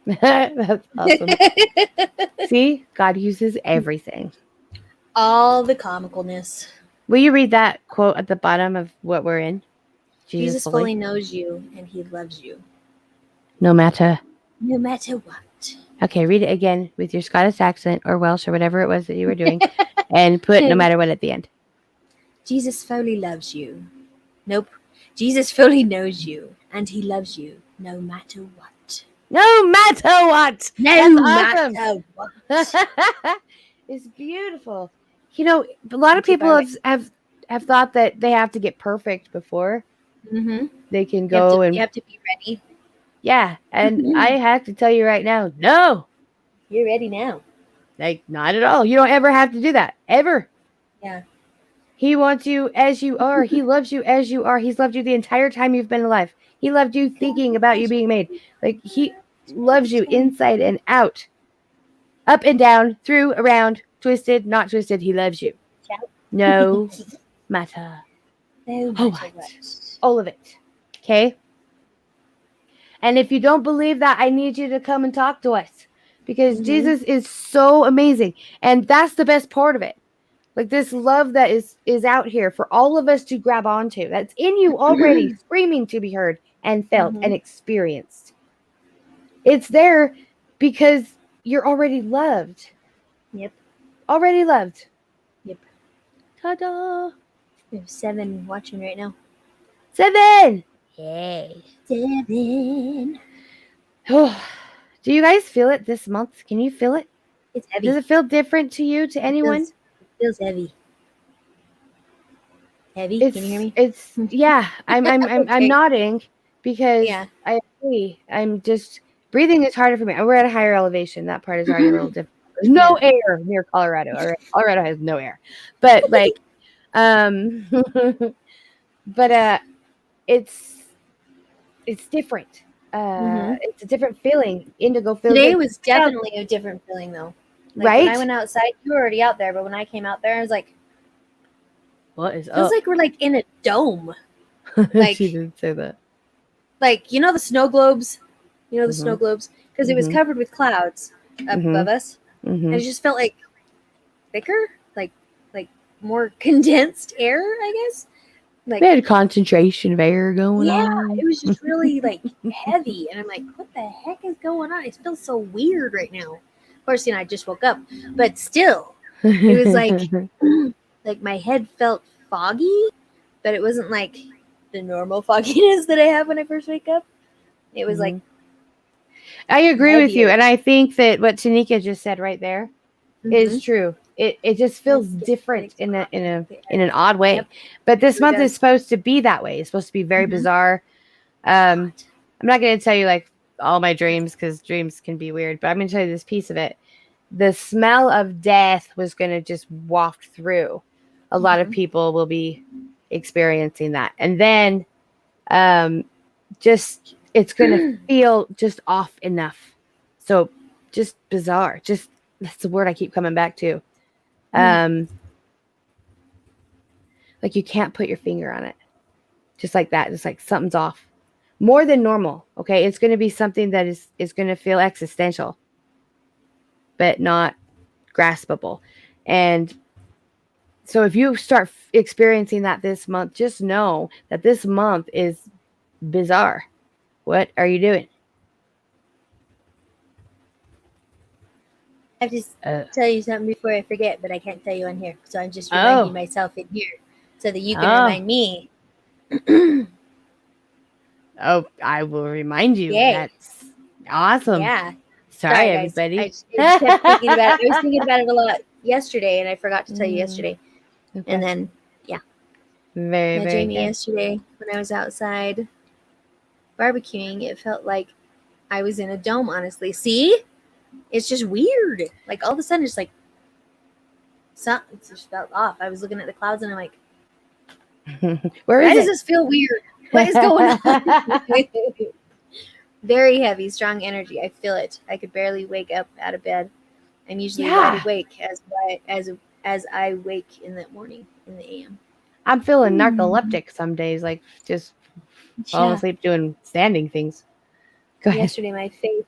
Speaker 2: That's awesome. See, God uses everything.
Speaker 3: All the comicalness.
Speaker 2: Will you read that quote at the bottom of what we're in?
Speaker 3: Jesus fully knows you and he loves you.
Speaker 2: No matter.
Speaker 3: No matter what.
Speaker 2: Okay, read it again with your Scottish accent or Welsh or whatever it was that you were doing. And put no matter what at the end.
Speaker 3: Jesus fully loves you. Nope. Jesus fully knows you and he loves you no matter what.
Speaker 2: No matter what.
Speaker 3: No
Speaker 2: That's
Speaker 3: matter what.
Speaker 2: It's beautiful. You know, a lot of people have thought that they have to get perfect before they can go
Speaker 3: you have to be ready.
Speaker 2: Yeah, and I have to tell you right now, no.
Speaker 3: You're ready now.
Speaker 2: Like, not at all. You don't ever have to do that. Ever.
Speaker 3: Yeah.
Speaker 2: He wants you as you are. He loves you as you are. He's loved you the entire time you've been alive. He loved you thinking about you being made. Like, he loves you inside and out. Up and down, through, around, twisted, not twisted. He loves you. No matter.
Speaker 3: No matter what.
Speaker 2: All of it. Okay? And if you don't believe that, I need you to come and talk to us. Because Jesus is so amazing. And that's the best part of it. Like this love that is out here for all of us to grab onto. That's in you already, screaming to be heard and felt and experienced. It's there because you're already loved.
Speaker 3: Yep.
Speaker 2: Already loved.
Speaker 3: Yep.
Speaker 2: Ta-da!
Speaker 3: We have 7 watching right now.
Speaker 2: 7! Yay.
Speaker 3: 7.
Speaker 2: Oh, do you guys feel it this month? Can you feel it?
Speaker 3: It's heavy.
Speaker 2: Does it feel different to you, to anyone?
Speaker 3: It feels heavy. Heavy? Can you hear me?
Speaker 2: It's yeah. I'm
Speaker 3: Okay.
Speaker 2: nodding because I agree. I'm just breathing is harder for me. We're at a higher elevation. That part is already a little different. There's no air near Colorado. All right. Colorado has no air. But like but it's different. It's a different feeling. Indigo feels
Speaker 3: Today
Speaker 2: like,
Speaker 3: was definitely a different feeling though. Like
Speaker 2: right?
Speaker 3: when I went outside, you were already out there, but when I came out there, I was like,
Speaker 2: what is
Speaker 3: feels
Speaker 2: up?
Speaker 3: like we're like in a dome. Like
Speaker 2: she didn't say that.
Speaker 3: Like, you know the snow globes? You know the snow globes? Because it was covered with clouds up above us. And it just felt like thicker, like more condensed air, I guess. Like
Speaker 2: we had concentration of air going on.
Speaker 3: Yeah, it was just really like heavy. And I'm like, what the heck is going on? It feels so weird right now. Of course, I just woke up. But still, it was like my head felt foggy, but it wasn't like the normal fogginess that I have when I first wake up. It was like
Speaker 2: I agree
Speaker 3: heavier.
Speaker 2: with you. And I think that what Tanika just said right there is true. It just feels different in an odd way.
Speaker 3: Yep.
Speaker 2: But this month
Speaker 3: does.
Speaker 2: is supposed to be that way. It's supposed to be very bizarre. I'm not going to tell you like all my dreams because dreams can be weird, but I'm going to tell you this piece of it. The smell of death was going to just waft through. A lot of people will be experiencing that. And then just it's going to feel just off enough. So just bizarre. Just that's the word I keep coming back to. Like you can't put your finger on it. Just like that. Just like something's off. More than normal. Okay. It's going to be something that is going to feel existential, but not graspable. And so if you start experiencing that this month, just know that this month is bizarre. What are you doing?
Speaker 3: I have to tell you something before I forget, but I can't tell you on here. So I'm just reminding myself in here so that you can remind me.
Speaker 2: Oh, I will remind you.
Speaker 3: Yay.
Speaker 2: That's awesome.
Speaker 3: Yeah.
Speaker 2: Sorry everybody.
Speaker 3: I just kept thinking about it. I was thinking about it a lot yesterday, and I forgot to tell you yesterday.
Speaker 2: Okay.
Speaker 3: And then,
Speaker 2: very,
Speaker 3: met
Speaker 2: very
Speaker 3: Jamie
Speaker 2: good.
Speaker 3: yesterday when I was outside barbecuing. It felt like I was in a dome, honestly. See? It's just weird. Like, all of a sudden, it's like, something just felt off. I was looking at the clouds, and I'm like,
Speaker 2: Why
Speaker 3: does this feel weird? What is going on? Very heavy, strong energy. I feel it. I could barely wake up out of bed. I'm usually wide awake as I wake in the morning in the AM.
Speaker 2: I'm feeling narcoleptic some days, like just falling asleep doing standing things. Go ahead.
Speaker 3: Yesterday, my faith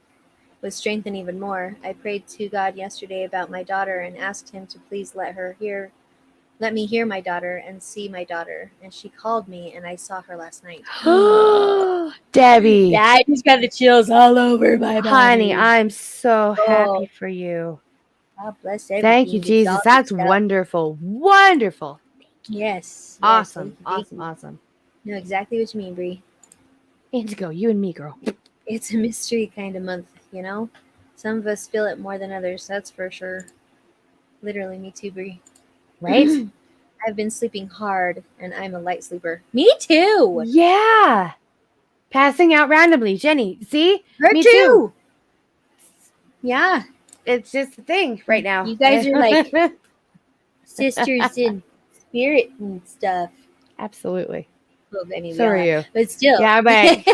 Speaker 3: was strengthened even more. I prayed to God yesterday about my daughter and asked him to please let me hear my daughter and see my daughter. And she called me, and I saw her last night.
Speaker 2: Debbie.
Speaker 3: I just got the chills all over my body.
Speaker 2: Honey, I'm so happy for you.
Speaker 3: God bless everything.
Speaker 2: Thank you, Jesus. That's wonderful. Wonderful.
Speaker 3: Yes.
Speaker 2: Awesome. Awesome.
Speaker 3: Know exactly what you mean, Bree.
Speaker 2: Indigo, you and me, girl.
Speaker 3: It's a mystery kind of month, you know? Some of us feel it more than others, that's for sure. Literally, me too, Bree.
Speaker 2: Right?
Speaker 3: I've been sleeping hard, and I'm a light sleeper. Me too!
Speaker 2: Yeah. Passing out randomly. Jenny, see?
Speaker 3: Her
Speaker 2: me
Speaker 3: too! Yeah.
Speaker 2: It's just a thing right now.
Speaker 3: You guys are like sisters in spirit and stuff.
Speaker 2: Absolutely.
Speaker 3: Well, I mean,
Speaker 2: so are you.
Speaker 3: But still.
Speaker 2: Yeah, but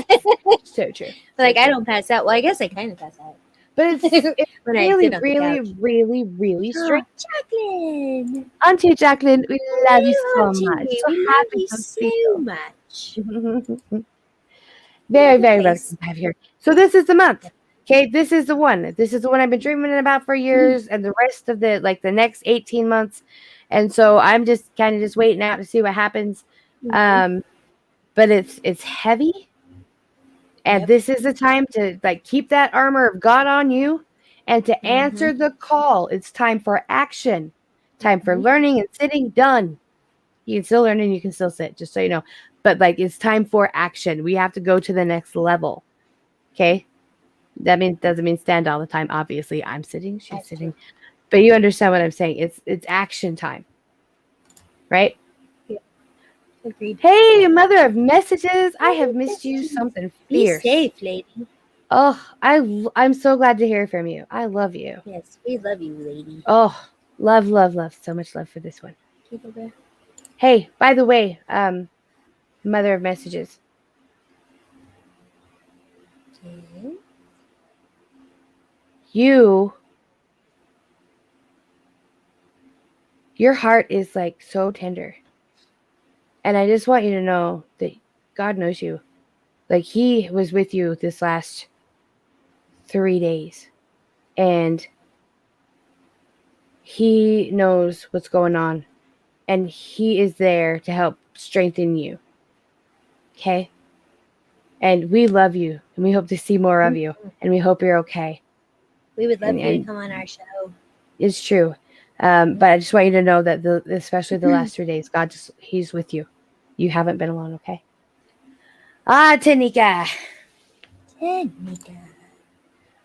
Speaker 2: so true.
Speaker 3: Like, I don't pass out. Well, I guess I kind of pass out.
Speaker 2: But it's
Speaker 3: when
Speaker 2: really,
Speaker 3: I sit on the
Speaker 2: really, really strange.
Speaker 3: Jacqueline!
Speaker 2: Auntie Jacqueline, we love you so much.
Speaker 3: So we love you so much.
Speaker 2: Very, very welcome to have here. So this is the month. Okay, this is the one. This is the one I've been dreaming about for years, and the rest of the next 18 months. And so I'm just kind of just waiting out to see what happens. But it's heavy. And this is the time to keep that armor of God on you and to answer the call. It's time for action. Time for learning and sitting. Done. You can still learn and you can still sit, just so you know. But it's time for action. We have to go to the next level. Okay? That doesn't mean stand all the time. Obviously, I'm sitting, she's sitting. But you understand what I'm saying. It's action time. Right?
Speaker 3: Yeah. Agreed.
Speaker 2: Hey, mother of messages. I have missed you something fierce.
Speaker 3: Be safe, lady.
Speaker 2: Oh, I'm so glad to hear from you. I love you.
Speaker 3: Yes, we love you, lady.
Speaker 2: Oh, love. So much love for this one. Hey, by the way, mother of messages.
Speaker 3: Okay.
Speaker 2: Your heart is so tender. And I just want you to know that God knows you. He was with you this last 3 days. And he knows what's going on. And he is there to help strengthen you. Okay? And we love you. And we hope to see more of you. And we hope you're okay.
Speaker 3: We would love you to come on our show.
Speaker 2: It's true. But I just want you to know that especially the last 3 days, God he's with you. You haven't been alone, okay? Tanika.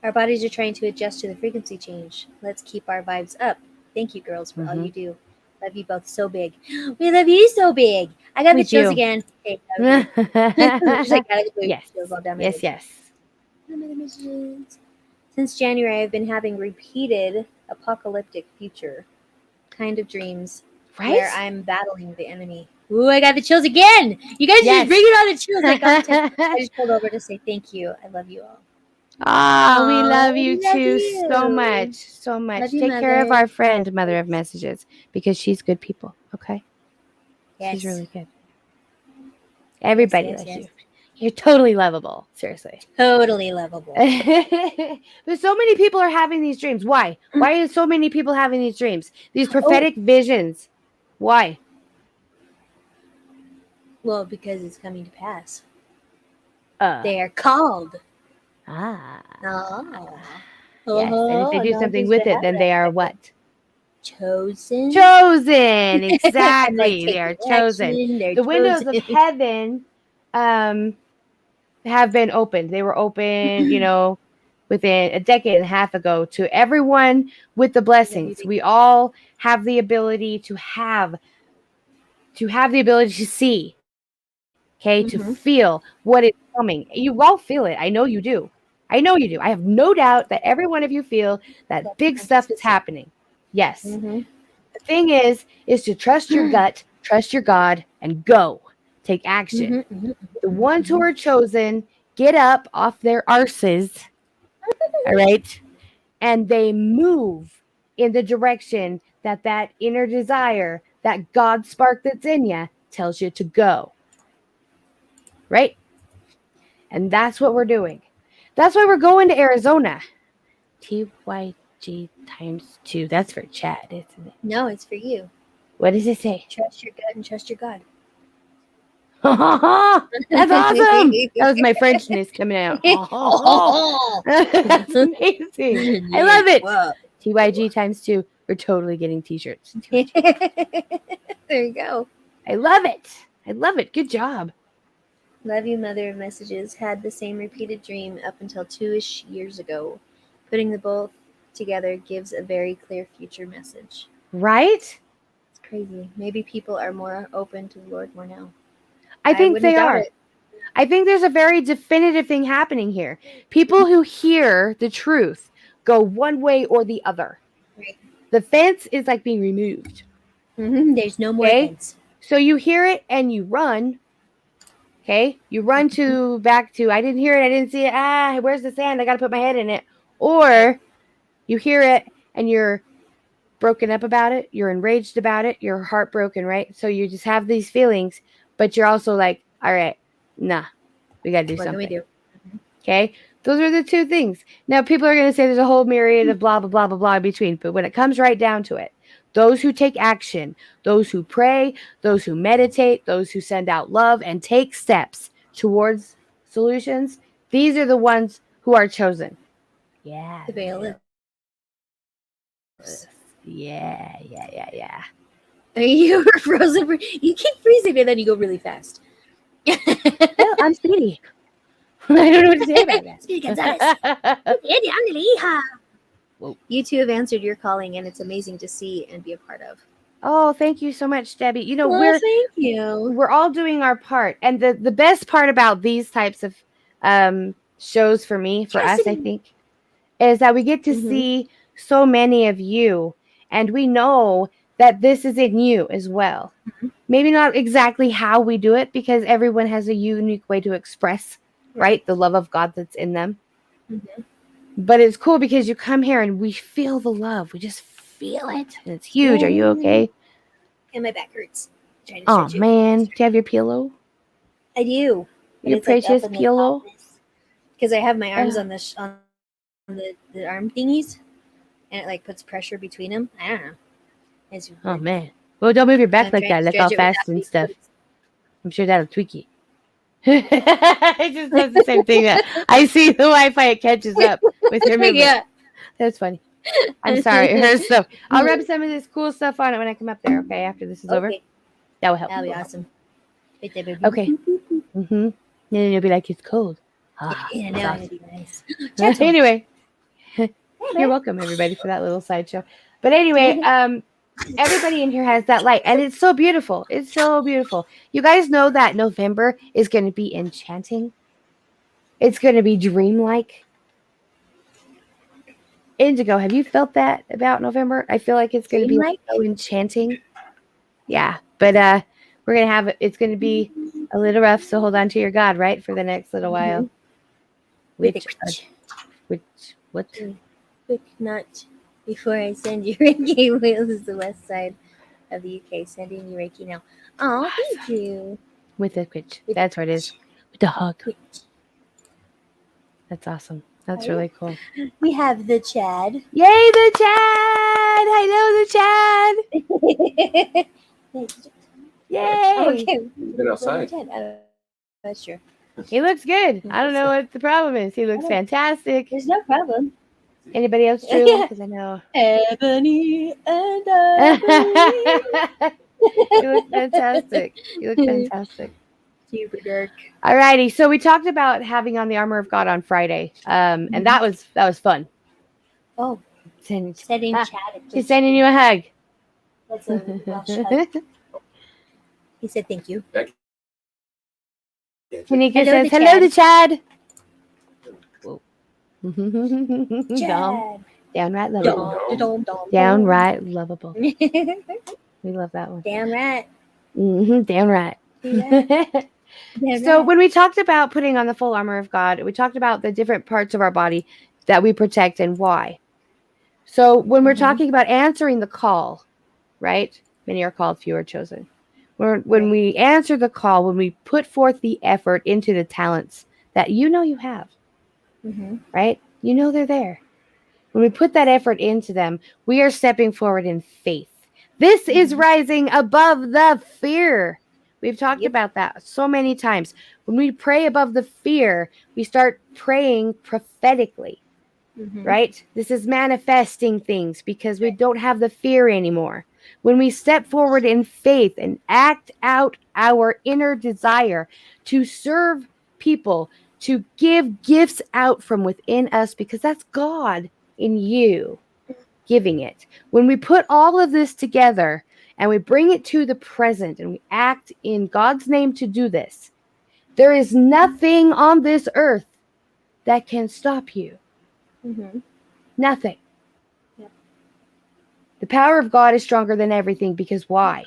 Speaker 3: Our bodies are trying to adjust to the frequency change. Let's keep our vibes up. Thank you, girls, for all you do. Love you both so big. We love you so big. I got the chills again. Hey,
Speaker 2: Yes.
Speaker 3: Since January, I've been having repeated apocalyptic future kind of dreams where I'm battling the enemy. Ooh, I got the chills again. You guys just bring it on the chills. I just pulled over to say thank you. I love you all.
Speaker 2: We love you too so much. Take care of our friend, Mother of Messages, because she's good people, okay? Yes. She's really good. Everybody loves you. You're totally lovable. Seriously.
Speaker 3: Totally lovable.
Speaker 2: But so many people are having these dreams. Why? Why are so many people having these dreams? These prophetic visions. Why?
Speaker 3: Well, because it's coming to pass. They are called.
Speaker 2: Yes.
Speaker 3: And
Speaker 2: And if they do something with it, then they are what?
Speaker 3: Chosen.
Speaker 2: Exactly. They are chosen. The windows of heaven have been opened. They were opened, within a decade and a half ago to everyone with the blessings. We all have the ability to the ability to see, to feel what is coming. You all feel it. I know you do. I have no doubt that every one of you feel that big stuff is happening. Yes. The thing is to trust your gut, trust your God, and go. Take action. The ones who are chosen get up off their arses, all right, and they move in the direction that inner desire, that God spark that's in you tells you to go. Right? And that's what we're doing. That's why we're going to Arizona. TYG times 2. That's for Chad, isn't it?
Speaker 3: No, it's for you.
Speaker 2: What does it say?
Speaker 3: Trust your gut and trust your God.
Speaker 2: That's awesome. That was my Frenchness coming out. That's amazing. I love it.
Speaker 3: Whoa.
Speaker 2: TYG times 2. We're totally getting t-shirts.
Speaker 3: There you go.
Speaker 2: I love it. I love it. Good job.
Speaker 3: Love you, mother of messages. Had the same repeated dream up until 2-ish years ago. Putting the both together gives a very clear future message.
Speaker 2: Right?
Speaker 3: It's crazy. Maybe people are more open to the Lord more now.
Speaker 2: I think
Speaker 3: wouldn't
Speaker 2: they
Speaker 3: doubt
Speaker 2: are.
Speaker 3: it.
Speaker 2: I think there's a very definitive thing happening here. People who hear the truth go one way or the other.
Speaker 3: Right.
Speaker 2: The fence is like being removed.
Speaker 3: Mm-hmm. There's no more fence.
Speaker 2: So you hear it and you run. Okay? You run back to, I didn't hear it, I didn't see it. Where's the sand? I got to put my head in it. Or you hear it and you're broken up about it. You're enraged about it. You're heartbroken, right? So you just have these feelings, but you're also like, all right, nah, we got to do something.
Speaker 3: What can we do?
Speaker 2: Okay? Those are the two things. Now, people are going to say there's a whole myriad of blah, blah, blah, blah, blah in between. But when it comes right down to it, those who take action, those who pray, those who meditate, those who send out love and take steps towards solutions, these are the ones who are chosen. Yeah.
Speaker 3: The bailiff.
Speaker 2: Yeah.
Speaker 3: You were frozen. You keep freezing and then you go really fast.
Speaker 2: Well, I'm speedy. I don't know what to say about that.
Speaker 3: Speedy Gonzalez.
Speaker 2: Whoa.
Speaker 3: You two have answered your calling, and it's amazing to see and be a part of.
Speaker 2: Oh, thank you so much, Debbie. You know,
Speaker 3: Thank you.
Speaker 2: We're all doing our part. And the best part about these types of shows for us, I think, is that we get to see so many of you, and we know that this is in you as well. Maybe not exactly how we do it, because everyone has a unique way to express, right? The love of God that's in them. But it's cool because you come here and we feel the love. We just feel it. And it's huge. Are you okay?
Speaker 3: And my back hurts.
Speaker 2: Oh, man. Do you have your pillow?
Speaker 3: I do.
Speaker 2: Your precious pillow?
Speaker 3: Because I have my arms on the arm thingies. And it like puts pressure between them. I don't know.
Speaker 2: Oh, man. Well, don't move your back like that. Look all fast and stuff. I'm sure that'll tweak you. It just does the same thing that I see the Wi-Fi. It catches up with your movement. Yeah, that's funny. I'm sorry. It hurts so. I'll rub some of this cool stuff on it when I come up there. Okay, after this is over, that will help.
Speaker 3: That'll be awesome. Right there, baby.
Speaker 2: Okay. And then you'll be like, it's cold.
Speaker 3: Yeah, now it'll be nice.
Speaker 2: Anyway, you're welcome, everybody, for that little sideshow. But anyway, everybody in here has that light, and it's so beautiful. It's so beautiful. You guys know that November is going to be enchanting. It's going to be dreamlike. Indigo, have you felt that about November? I feel like it's going to be so enchanting. Yeah, but we're going to have it's going to be a little rough, so hold on to your God, right, for the next little while. What?
Speaker 3: Quick nut. Before I send you Reiki, Wales is the west side of the UK. Sending you Reiki now. Oh, thank you.
Speaker 2: With the twitch. That's what it is. With the hug. That's awesome. That's really cool.
Speaker 3: We have the Chad.
Speaker 2: Yay, the Chad! Hello, the Chad! Yay!
Speaker 3: Okay.
Speaker 4: Get outside.
Speaker 3: That's true.
Speaker 2: He looks good. I don't know what the problem is. He looks fantastic.
Speaker 3: There's no problem.
Speaker 2: Anybody else true? Because I know.
Speaker 3: Ebony and Ebony.
Speaker 2: You look fantastic. You look fantastic.
Speaker 3: Super dark.
Speaker 2: Alrighty. So we talked about having on the armor of God on Friday. And that was fun.
Speaker 3: Oh. Sending Chad.
Speaker 2: She's sending you a hug.
Speaker 3: That's a Welsh hug. He said thank you.
Speaker 2: Tanika says, hello to Chad.
Speaker 3: Chad.
Speaker 2: Downright lovable. Downright lovable. We love that one.
Speaker 3: Damn right.
Speaker 2: Damn right. So when we talked about putting on the full armor of God, we talked about the different parts of our body that we protect and why. So when we're talking about answering the call, right? Many are called, few are chosen. When we answer the call, when we put forth the effort into the talents that you have, right? You know they're there. When we put that effort into them, we are stepping forward in faith. This is rising above the fear. We've talked about that so many times. When we pray above the fear, we start praying prophetically, right? This is manifesting things because we don't have the fear anymore. When we step forward in faith and act out our inner desire to serve people, to give gifts out from within us, because that's God in you giving it. When we put all of this together and we bring it to the present and we act in God's name to do this, there is nothing on this earth that can stop you. Nothing. The power of God is stronger than everything, because why?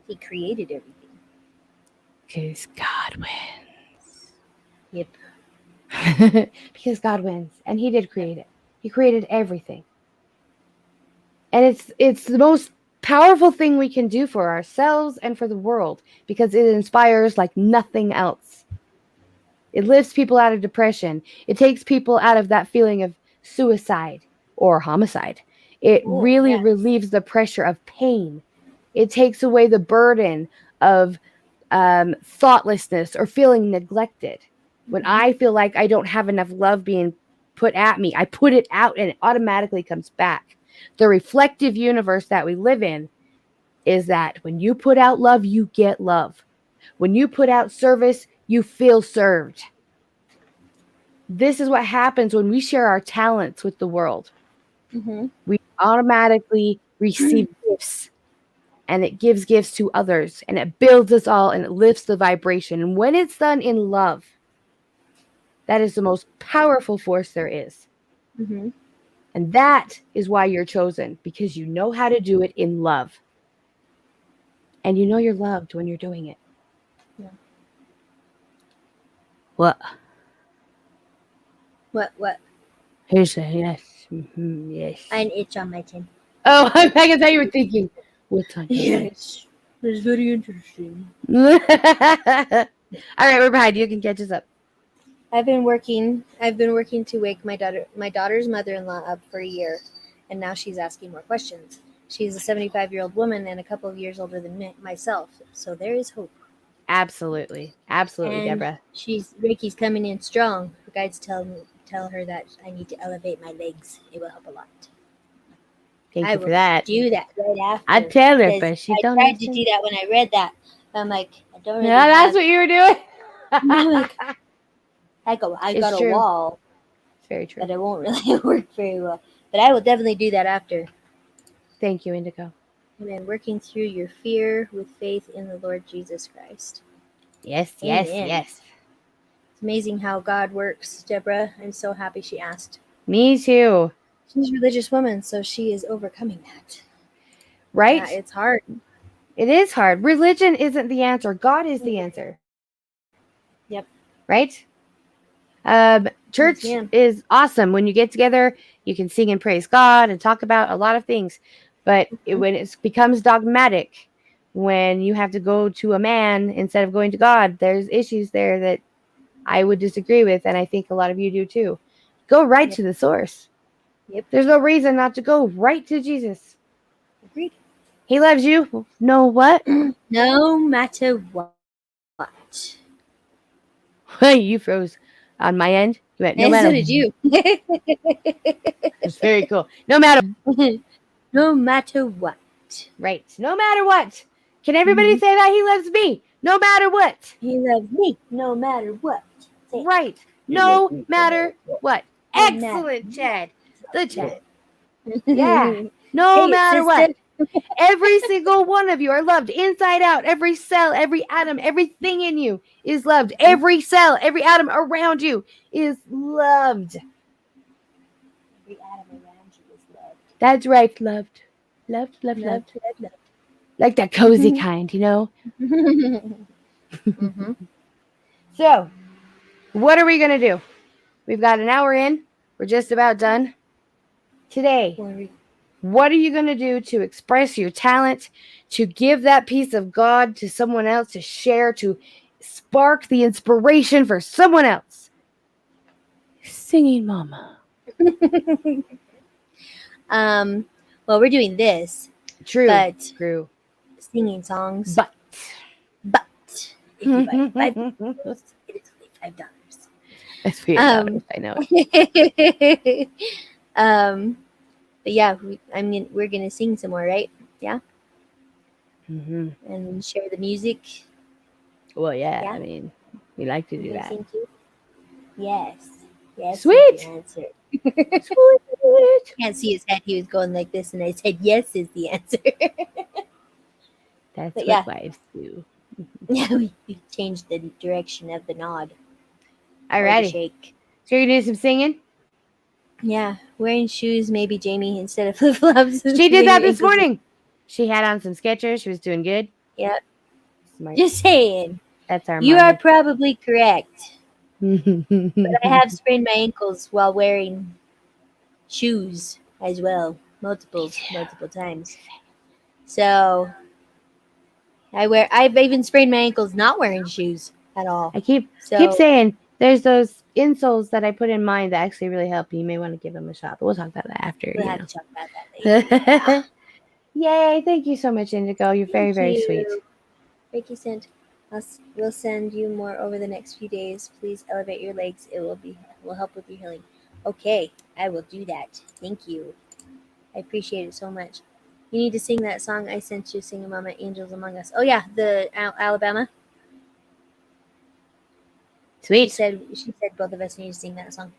Speaker 3: He created everything.
Speaker 2: Because God wins.
Speaker 3: Yep.
Speaker 2: Because God wins, and He did create it. He created everything. And it's the most powerful thing we can do for ourselves and for the world, because it inspires like nothing else. It lifts people out of depression. It takes people out of that feeling of suicide or homicide. It really relieves the pressure of pain. It takes away the burden of thoughtlessness or feeling neglected. When I feel like I don't have enough love being put at me, I put it out and it automatically comes back. The reflective universe that we live in is that when you put out love, you get love. When you put out service, you feel served. This is what happens when we share our talents with the world. We automatically receive gifts, and it gives gifts to others, and it builds us all, and it lifts the vibration. And when it's done in love, that is the most powerful force there is. And that is why you're chosen, because you know how to do it in love. And you know you're loved when you're doing it. What?
Speaker 3: What?
Speaker 2: Who said yes? Yes.
Speaker 3: An itch on my chin.
Speaker 2: Oh, I can tell you were thinking, what's on your
Speaker 3: Yes. It's very interesting.
Speaker 2: All right, we're behind. You can catch us up.
Speaker 3: I've been working to wake my daughter's mother-in-law up for a year, and now she's asking more questions. She's a 75-year-old woman and a couple of years older than myself, so there is hope.
Speaker 2: Absolutely, and Deborah.
Speaker 3: Reiki's coming in strong. The guides tell her that I need to elevate my legs. It will help a lot.
Speaker 2: Thank you for that.
Speaker 3: Do that right after.
Speaker 2: I tell her, but she don't.
Speaker 3: I tried to do that when I read that. I'm like, I don't really.
Speaker 2: Yeah, that's what you were doing.
Speaker 3: I got a wall.
Speaker 2: It's very true.
Speaker 3: But it won't really work very well. But I will definitely do that after.
Speaker 2: Thank you, Indigo.
Speaker 3: And then working through your fear with faith in the Lord Jesus Christ.
Speaker 2: Yes.
Speaker 3: It's amazing how God works, Deborah. I'm so happy she asked.
Speaker 2: Me too.
Speaker 3: She's a religious woman, so she is overcoming that.
Speaker 2: Right?
Speaker 3: Yeah, it's hard.
Speaker 2: It is hard. Religion isn't the answer. God is the answer.
Speaker 3: Yep.
Speaker 2: Right? Church is awesome. When you get together, you can sing and praise God and talk about a lot of things. But when it becomes dogmatic, when you have to go to a man instead of going to God, there's issues there that I would disagree with, and I think a lot of you do too. Go right to the source.
Speaker 3: Yep.
Speaker 2: There's no reason not to go right to Jesus.
Speaker 3: Agreed.
Speaker 2: He loves you. No what?
Speaker 3: No matter what.
Speaker 2: You froze on my end. You went, no matter.
Speaker 3: So did you.
Speaker 2: It's very cool. No matter.
Speaker 3: No matter what.
Speaker 2: Right. No matter what. Can everybody say that? He loves me. No matter what.
Speaker 3: He loves me. No matter what.
Speaker 2: Right. No matter what. Excellent, Chad. Good Chad. Yeah. No matter what. Every single one of you are loved inside out. Every cell, every atom, everything in you is loved. Every cell, every atom around you is loved.
Speaker 3: Every atom around you is loved.
Speaker 2: That's right. Loved. Loved. Like that cozy kind, you know? So, what are we going to do? We've got an hour in. We're just about done. today, what are you going to do to express your talent, to give that piece of God to someone else, to share, to spark the inspiration for someone else? Singing Mama.
Speaker 3: Well, we're doing this.
Speaker 2: True.
Speaker 3: But
Speaker 2: True.
Speaker 3: Singing songs.
Speaker 2: But
Speaker 3: if you buy 5 videos, it is only $5.
Speaker 2: It's $5. I know.
Speaker 3: But yeah, we're gonna sing some more, right? Yeah. And share the music.
Speaker 2: Well, yeah. I mean, we like to do that.
Speaker 3: Sing too? Yes.
Speaker 2: Sweet.
Speaker 3: Is the answer.
Speaker 2: Sweet.
Speaker 3: Can't see his head. He was going like this, and I said, "Yes," is the answer.
Speaker 2: That's what wives do.
Speaker 3: Yeah, we changed the direction of the nod.
Speaker 2: Alrighty.
Speaker 3: Shake.
Speaker 2: So you're gonna do some singing?
Speaker 3: Yeah, wearing shoes, maybe Jamie instead of flip flops.
Speaker 2: She did that this morning. She had on some Skechers. She was doing good.
Speaker 3: Yep.
Speaker 2: Smart.
Speaker 3: Just saying.
Speaker 2: That's our.
Speaker 3: You are probably correct.
Speaker 2: But
Speaker 3: I have sprained my ankles while wearing shoes as well, multiple times. So I've even sprained my ankles not wearing shoes at all.
Speaker 2: I keep saying there's those insoles that I put in mine that actually really help. You may want to give them a shot, but we'll talk about that after.
Speaker 3: We'll have to talk about that later. Yeah.
Speaker 2: Yay! Thank you so much, Indigo. You're very sweet.
Speaker 3: Reiki sent. We'll send you more over the next few days. Please elevate your legs. It will help with your healing. Okay, I will do that. Thank you. I appreciate it so much. You need to sing that song I sent you, SinginaMama, Angels Among Us. Oh yeah, the Alabama.
Speaker 2: Sweet.
Speaker 3: She said both of us need to sing that song.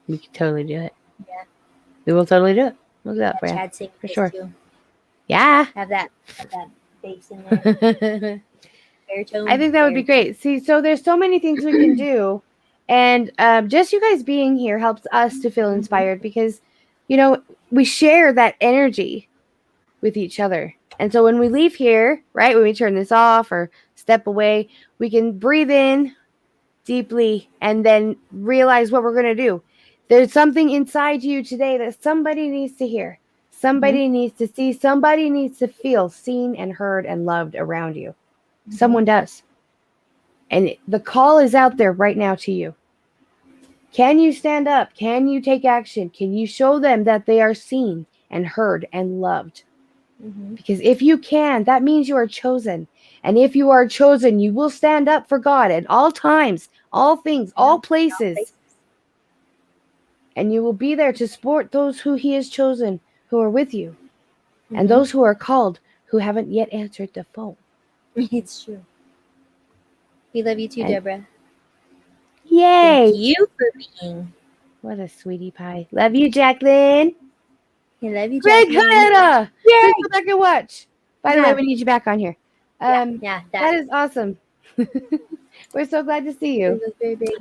Speaker 2: We can totally do it.
Speaker 3: Yeah.
Speaker 2: We will totally do it. We'll do that for
Speaker 3: Chad
Speaker 2: you.
Speaker 3: sing
Speaker 2: For sure.
Speaker 3: Too.
Speaker 2: Yeah.
Speaker 3: Have that bass in there. Baritone.
Speaker 2: I think that would be great. See, so there's so many things we can do. And just you guys being here helps us to feel inspired because, we share that energy with each other. And so when we leave here, right, when we turn this off or step away, we can breathe in deeply and then realize what we're going to do. There's something inside you today that somebody needs to hear. Somebody needs to see. Somebody needs to feel seen and heard and loved around you. Someone does. And the call is out there right now to you. Can you stand up? Can you take action? Can you show them that they are seen and heard and loved? Because if you can, that means you are chosen. And if you are chosen, you will stand up for God at all times, all things, all places. And you will be there to support those who He has chosen, who are with you. And those who are called, who haven't yet answered the phone.
Speaker 3: It's true. We love you too, Deborah.
Speaker 2: Yay!
Speaker 3: Thank you for being.
Speaker 2: What a sweetie pie. Love you, Jacqueline.
Speaker 3: I love you,
Speaker 2: Greg
Speaker 3: Jacqueline.
Speaker 2: Please go back and watch. By the way, we need you back on here. That is awesome. We're so glad to see you.
Speaker 3: It was very big.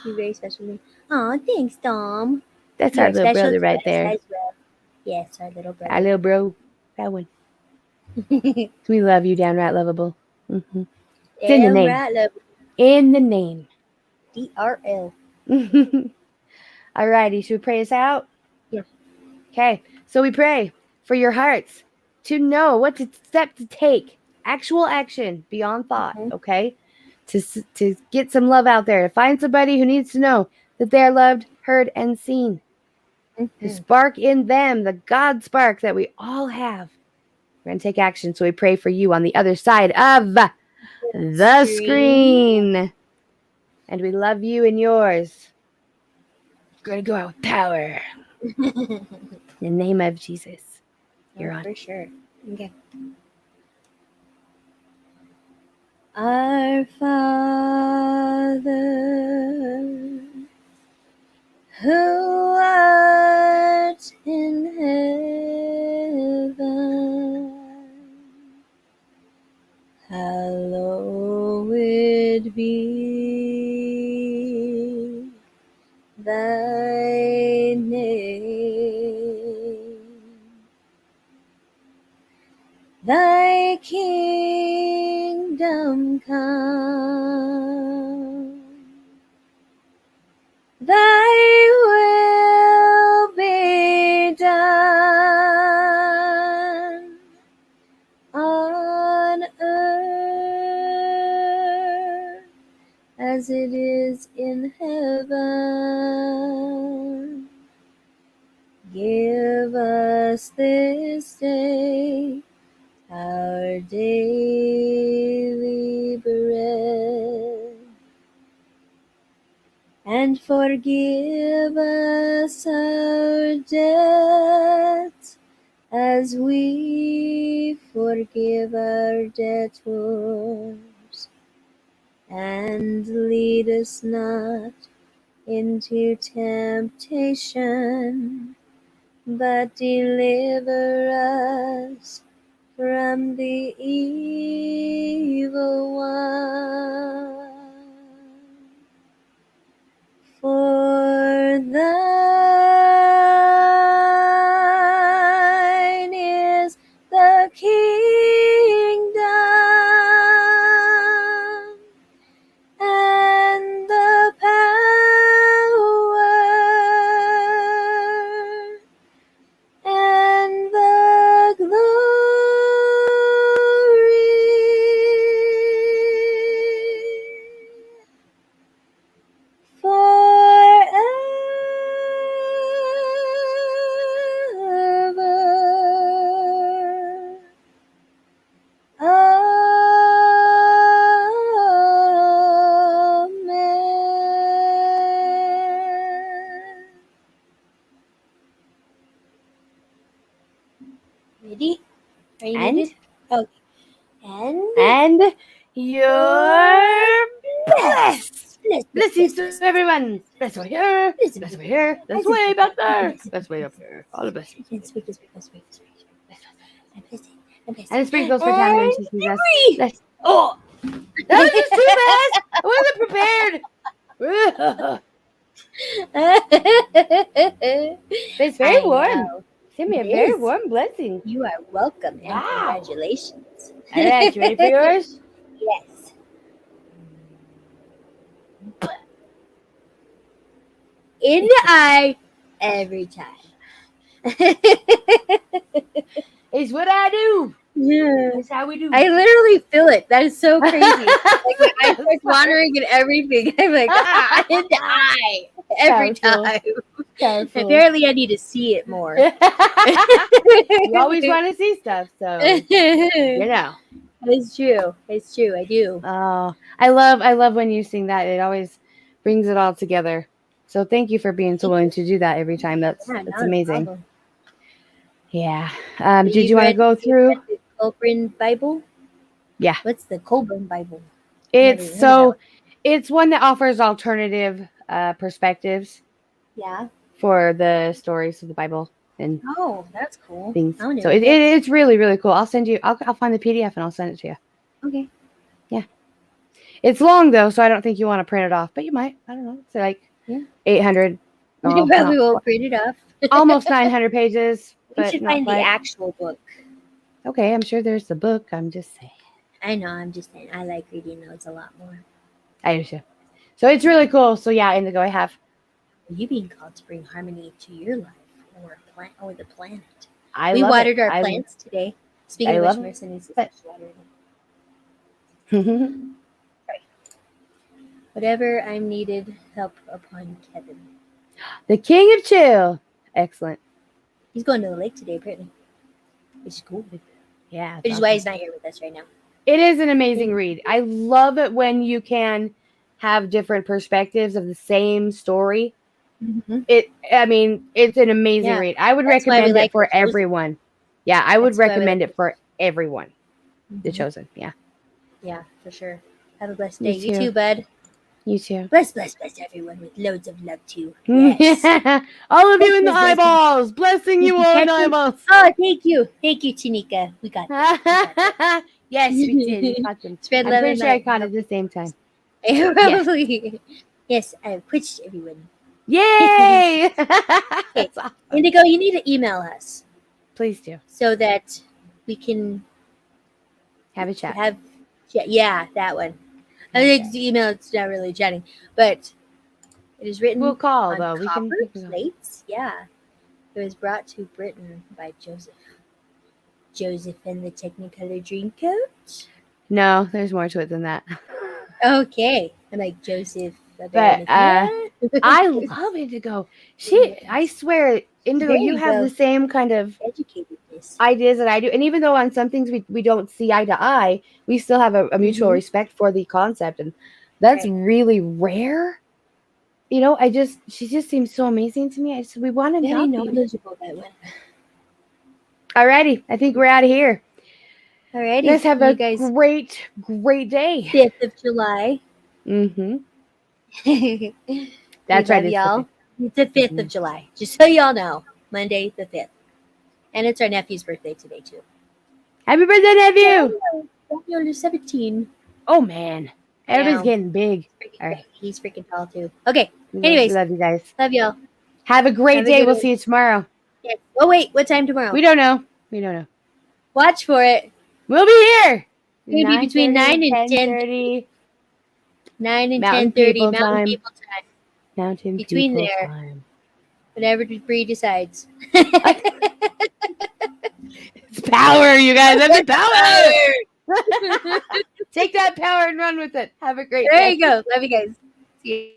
Speaker 3: She's very special to me. Aw, thanks, Dom.
Speaker 2: That's our little brother right there.
Speaker 3: Well. Yes, our little brother.
Speaker 2: Our little bro. That one. We love you, downright lovable. It's in the name. In the name.
Speaker 3: DRL.
Speaker 2: Alrighty, should we pray us out?
Speaker 3: Yeah.
Speaker 2: Okay, so we pray for your hearts to know what step to take, actual action beyond thought. Okay, to get some love out there, to find somebody who needs to know that they are loved, heard, and seen. To spark in them the God spark that we all have. We're gonna take action, so we pray for you on the other side of the screen. And we love you and yours. We're going to go out with power. In the name of Jesus. You're on.
Speaker 3: For sure. Okay. Our Father, who art in heaven, hallowed be thy name. Thy kingdom come. Thy will be as it is in heaven. Give us this day our daily bread, and forgive us our debts as we forgive our debtors. And lead us not into temptation, but deliver us from the evil one. For thine is the kingdom and the power and the glory forever. Amen. Ready? Are you
Speaker 2: And?
Speaker 3: muted? Okay.
Speaker 2: And you're blessed. Blessings to
Speaker 3: Bless.
Speaker 2: everyone. Bless over here. Bless over here. Bless way back there. Bless way up here. All the best. And sprinkles for Tammy when she sees us. Bless. Oh, that was just too fast. I wasn't prepared. It's very warm. Send me a very warm blessing.
Speaker 3: You are welcome and
Speaker 2: Wow.
Speaker 3: congratulations.
Speaker 2: All right, you ready for yours?
Speaker 3: Yes. In the eye every time.
Speaker 2: It's what I do.
Speaker 3: Yeah.
Speaker 2: It's how we do.
Speaker 3: I literally feel it. That is so crazy. Like my eyes start wandering and everything. I'm like, in the eye every
Speaker 2: Powerful.
Speaker 3: time.
Speaker 2: Powerful.
Speaker 3: Apparently, I need to see it more.
Speaker 2: You always want to see stuff, so you know.
Speaker 3: It's true. It's true. I do.
Speaker 2: Oh, I love when you sing that. It always brings it all together. So thank you for being so willing to do that every time. That's amazing.
Speaker 3: Problem.
Speaker 2: Yeah. Did you want to go through?
Speaker 3: The Colburn Bible?
Speaker 2: Yeah.
Speaker 3: What's the Colburn Bible?
Speaker 2: It's one that offers alternative perspectives.
Speaker 3: Yeah.
Speaker 2: For the stories of the Bible and
Speaker 3: that's cool.
Speaker 2: things. So it's really, really cool. I'll send you. I'll find the PDF and I'll send it to you.
Speaker 3: Okay.
Speaker 2: Yeah. It's long though, so I don't think you want to print it off, but you might. I don't know. It's like 800.
Speaker 3: You probably won't print it off.
Speaker 2: Almost 900 pages.
Speaker 3: You should find the actual book.
Speaker 2: Okay, I'm sure there's the book. I'm just saying.
Speaker 3: I know. I'm just saying. I like reading those a lot more.
Speaker 2: I do too. So it's really cool. So yeah, Indigo, I have.
Speaker 3: Are you being called to bring harmony to your life or the planet?
Speaker 2: We
Speaker 3: watered our plants today. Speaking of which, Marissa needs to water them. Whatever I'm needed, help upon Kevin.
Speaker 2: The King of Chill. Excellent.
Speaker 3: He's going to the lake today, apparently. Which is cool.
Speaker 2: Yeah.
Speaker 3: Which is why he's not here with us right now.
Speaker 2: It is an amazing read. I love it when you can have different perspectives of the same story.
Speaker 3: Mm-hmm.
Speaker 2: It's an amazing read. I would recommend it for everyone. Yeah, I would recommend it for everyone. Mm-hmm. The Chosen. Yeah.
Speaker 3: Yeah, for sure. Have a blessed day. You too, bud.
Speaker 2: You too.
Speaker 3: Bless everyone with loads of love too. Yes.
Speaker 2: All of you in the eyeballs. Blessing you all in the eyeballs.
Speaker 3: Oh, thank you. Thank you, Chinika. We got that.
Speaker 2: Yes, we did. We caught them.
Speaker 3: Spread
Speaker 2: I'm pretty sure I caught it at the same time.
Speaker 3: Probably. Yes, I've quitched everyone.
Speaker 2: Yay!
Speaker 3: Okay. Awesome. Indigo, you need to email us.
Speaker 2: Please do.
Speaker 3: So that we can
Speaker 2: have a chat.
Speaker 3: Yeah, that one. I think the email, it's not really chatting, but it is written
Speaker 2: we'll call,
Speaker 3: on
Speaker 2: though. We
Speaker 3: copper
Speaker 2: can
Speaker 3: plates. Yeah. It was brought to Britain by Joseph. Joseph and the Technicolor Dreamcoat?
Speaker 2: No, there's more to it than that.
Speaker 3: Okay. I'm like Joseph.
Speaker 2: But I love Indigo. I swear, Indigo, you have the same kind of
Speaker 3: educatedness
Speaker 2: ideas that I do. And even though on some things we don't see eye to eye, we still have a mutual respect for the concept. And that's really rare. You know, she just seems so amazing to me. We want to
Speaker 3: very
Speaker 2: know
Speaker 3: knowledgeable that one.
Speaker 2: Alrighty, I think we're out of here.
Speaker 3: Alrighty.
Speaker 2: You guys have a great day.
Speaker 3: 5th of July.
Speaker 2: Mm-hmm. That's right,
Speaker 3: y'all. It's the 5th of July. Just so y'all know. Monday the 5th. And it's our nephew's birthday today, too.
Speaker 2: Happy birthday, nephew!
Speaker 3: Daniel 17.
Speaker 2: Oh, man. Everybody's getting big.
Speaker 3: All right. He's freaking tall, too. Okay. Anyways.
Speaker 2: Love you guys.
Speaker 3: Love y'all.
Speaker 2: Have a great day. We'll see you tomorrow.
Speaker 3: Yes. Oh, wait. What time tomorrow?
Speaker 2: We don't know.
Speaker 3: Watch for it.
Speaker 2: We'll be here.
Speaker 3: Maybe between 9 and 10:30. 9 and 10:30 Mountain People Time.
Speaker 2: Mountain
Speaker 3: between
Speaker 2: people
Speaker 3: there.
Speaker 2: Time.
Speaker 3: Whatever Bree decides.
Speaker 2: It's power, you guys. That's power. Take that power and run with it. Have a great day.
Speaker 3: There you go. Love you guys. See you.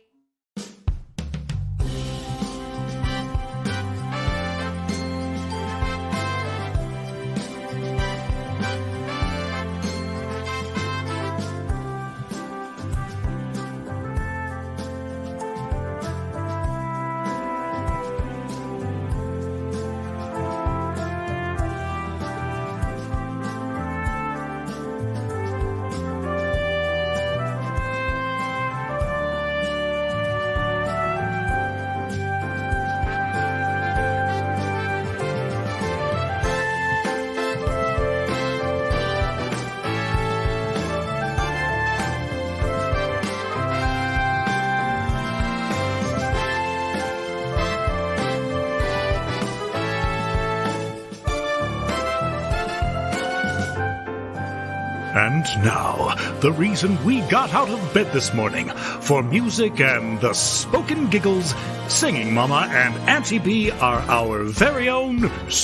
Speaker 1: And now, the reason we got out of bed this morning for music and the spoken giggles, Singing Mama and Auntie B are our very own